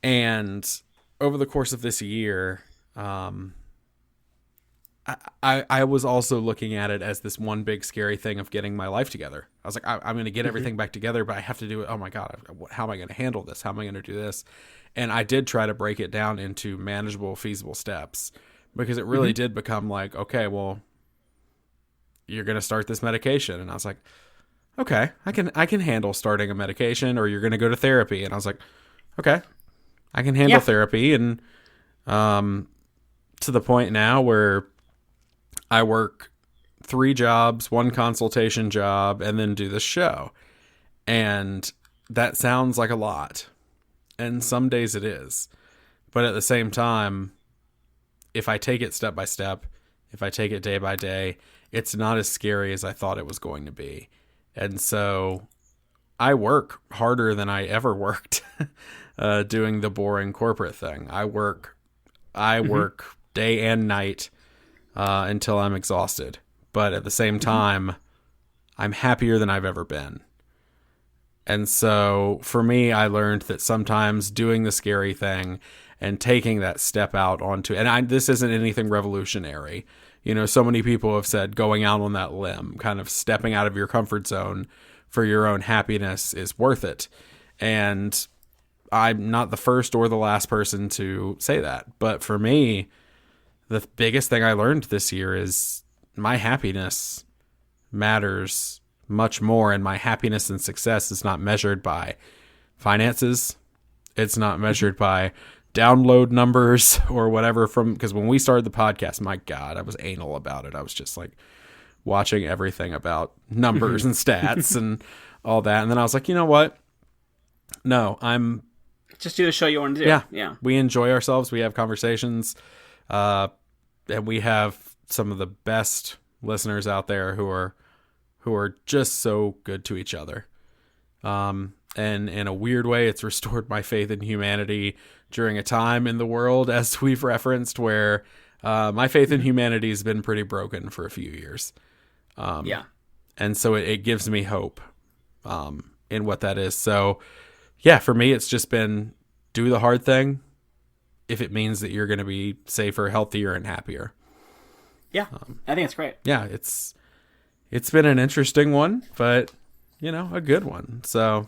And over the course of this year, I was also looking at it as this one big scary thing of getting my life together. I was like, I'm going to get everything back together, but I have to do it. Oh my God, how am I going to handle this? How am I going to do this? And I did try to break it down into manageable, feasible steps, because it really did become like, okay, well, you're going to start this medication. And I was like, okay, I can handle starting a medication, or you're going to go to therapy. And I was like, okay, I can handle therapy. And to the point now where I work 3 jobs, 1 consultation job, and then do this show. And that sounds like a lot. And some days it is. But at the same time, if I take it step by step, if I take it day by day, it's not as scary as I thought it was going to be. And so I work harder than I ever worked doing the boring corporate thing. I work day and night until I'm exhausted. But at the same time, I'm happier than I've ever been. And so for me, I learned that sometimes doing the scary thing and taking that step out onto, and this isn't anything revolutionary. So many people have said going out on that limb, kind of stepping out of your comfort zone for your own happiness is worth it. And I'm not the first or the last person to say that. But for me, the biggest thing I learned this year is my happiness matters much more, and my happiness and success is not measured by finances. It's not measured by download numbers or whatever because when we started the podcast, my God, I was anal about it. I was just like watching everything about numbers and stats and all that. And then I was like, you know what? No, I'm just do the show you want to do. Yeah. We enjoy ourselves. We have conversations. And we have some of the best listeners out there who are just so good to each other. And in a weird way, it's restored my faith in humanity during a time in the world, as we've referenced, where my faith in humanity has been pretty broken for a few years. And so it gives me hope in what that is. So, yeah, for me, it's just been do the hard thing if it means that you're going to be safer, healthier, and happier. Yeah, I think it's great. Yeah, it's been an interesting one, but, a good one. So,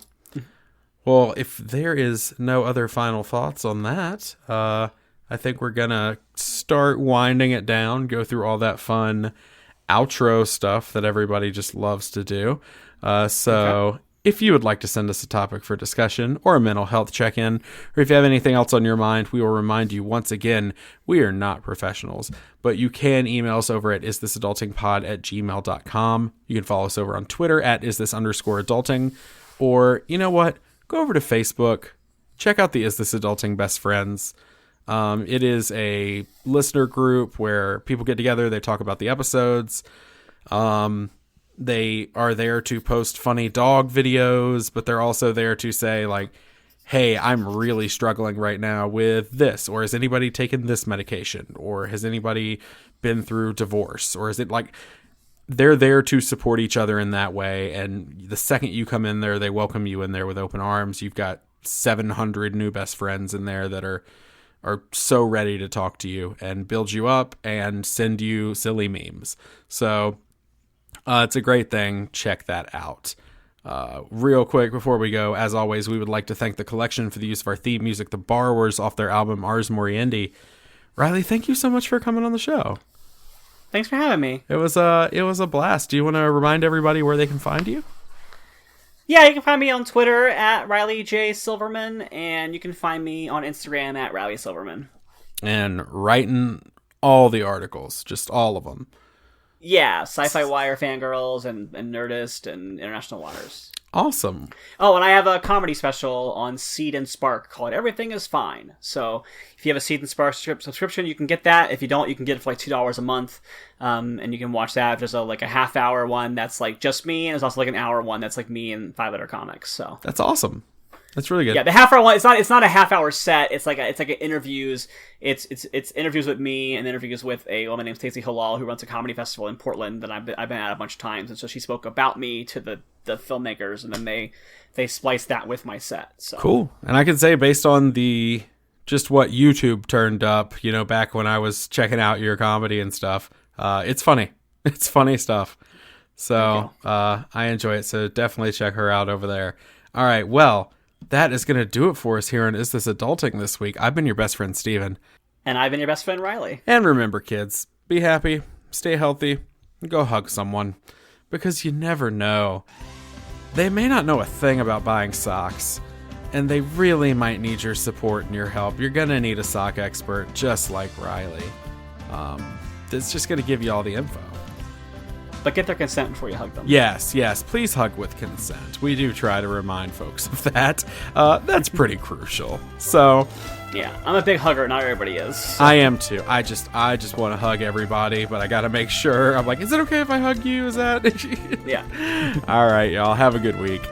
well, if there is no other final thoughts on that, I think we're going to start winding it down, go through all that fun outro stuff that everybody just loves to do. Okay. If you would like to send us a topic for discussion or a mental health check-in, or if you have anything else on your mind, we will remind you once again, we are not professionals, but you can email us over at isthisadultingpod@gmail.com. You can follow us over on Twitter at @isthisunderscoreadulting, or you know what? Go over to Facebook, check out the Is This Adulting Best Friends. It is a listener group where people get together, they talk about the episodes. They are there to post funny dog videos, but they're also there to say like, hey, I'm really struggling right now with this, or has anybody taken this medication, or has anybody been through divorce, or is it like they're there to support each other in that way. And the second you come in there, they welcome you in there with open arms. You've got 700 new best friends in there that are so ready to talk to you and build you up and send you silly memes. So it's a great thing. Check that out. Real quick before we go, as always, we would like to thank the collection for the use of our theme music, The Borrowers, off their album Ars Moriendi. Riley, thank you so much for coming on the show. Thanks for having me. It was a blast. Do you want to remind everybody where they can find you? Yeah, you can find me on Twitter at Riley J. Silverman, and you can find me on Instagram at Riley Silverman. And writing all the articles, just all of them. Yeah, Sci-Fi Wire, Fangirls, and Nerdist, and International Waters. Awesome. Oh, and I have a comedy special on Seed and Spark called Everything is Fine. So if you have a Seed and Spark subscription, you can get that. If you don't, you can get it for like $2 a month. And you can watch that. There's a half-hour one that's like just me, and there's also like an hour one that's like me and 5 other comics. So that's awesome. That's really good. Yeah, the half-hour one. It's not a half-hour set. It's like interviews. It's interviews with me and interviews with a woman named Stacey Halal, who runs a comedy festival in Portland that I've been at a bunch of times. And so she spoke about me to the filmmakers, and then they spliced that with my set. So cool. And I can say, based on just what YouTube turned up, back when I was checking out your comedy and stuff, it's funny. It's funny stuff. So I enjoy it. So definitely check her out over there. All right. Well, that is going to do it for us here on Is This Adulting this week. I've been your best friend, Steven. And I've been your best friend, Riley. And remember, kids, be happy, stay healthy, and go hug someone. Because you never know. They may not know a thing about buying socks, and they really might need your support and your help. You're going to need a sock expert just like Riley. It's just going to give you all the info. But get their consent before you hug them. Yes. Please hug with consent. We do try to remind folks of that. That's pretty crucial. So, yeah, I'm a big hugger. Not everybody is. So. I am too. I just want to hug everybody, but I got to make sure. I'm like, is it okay if I hug you? Is that? Yeah. All right, y'all. Have a good week.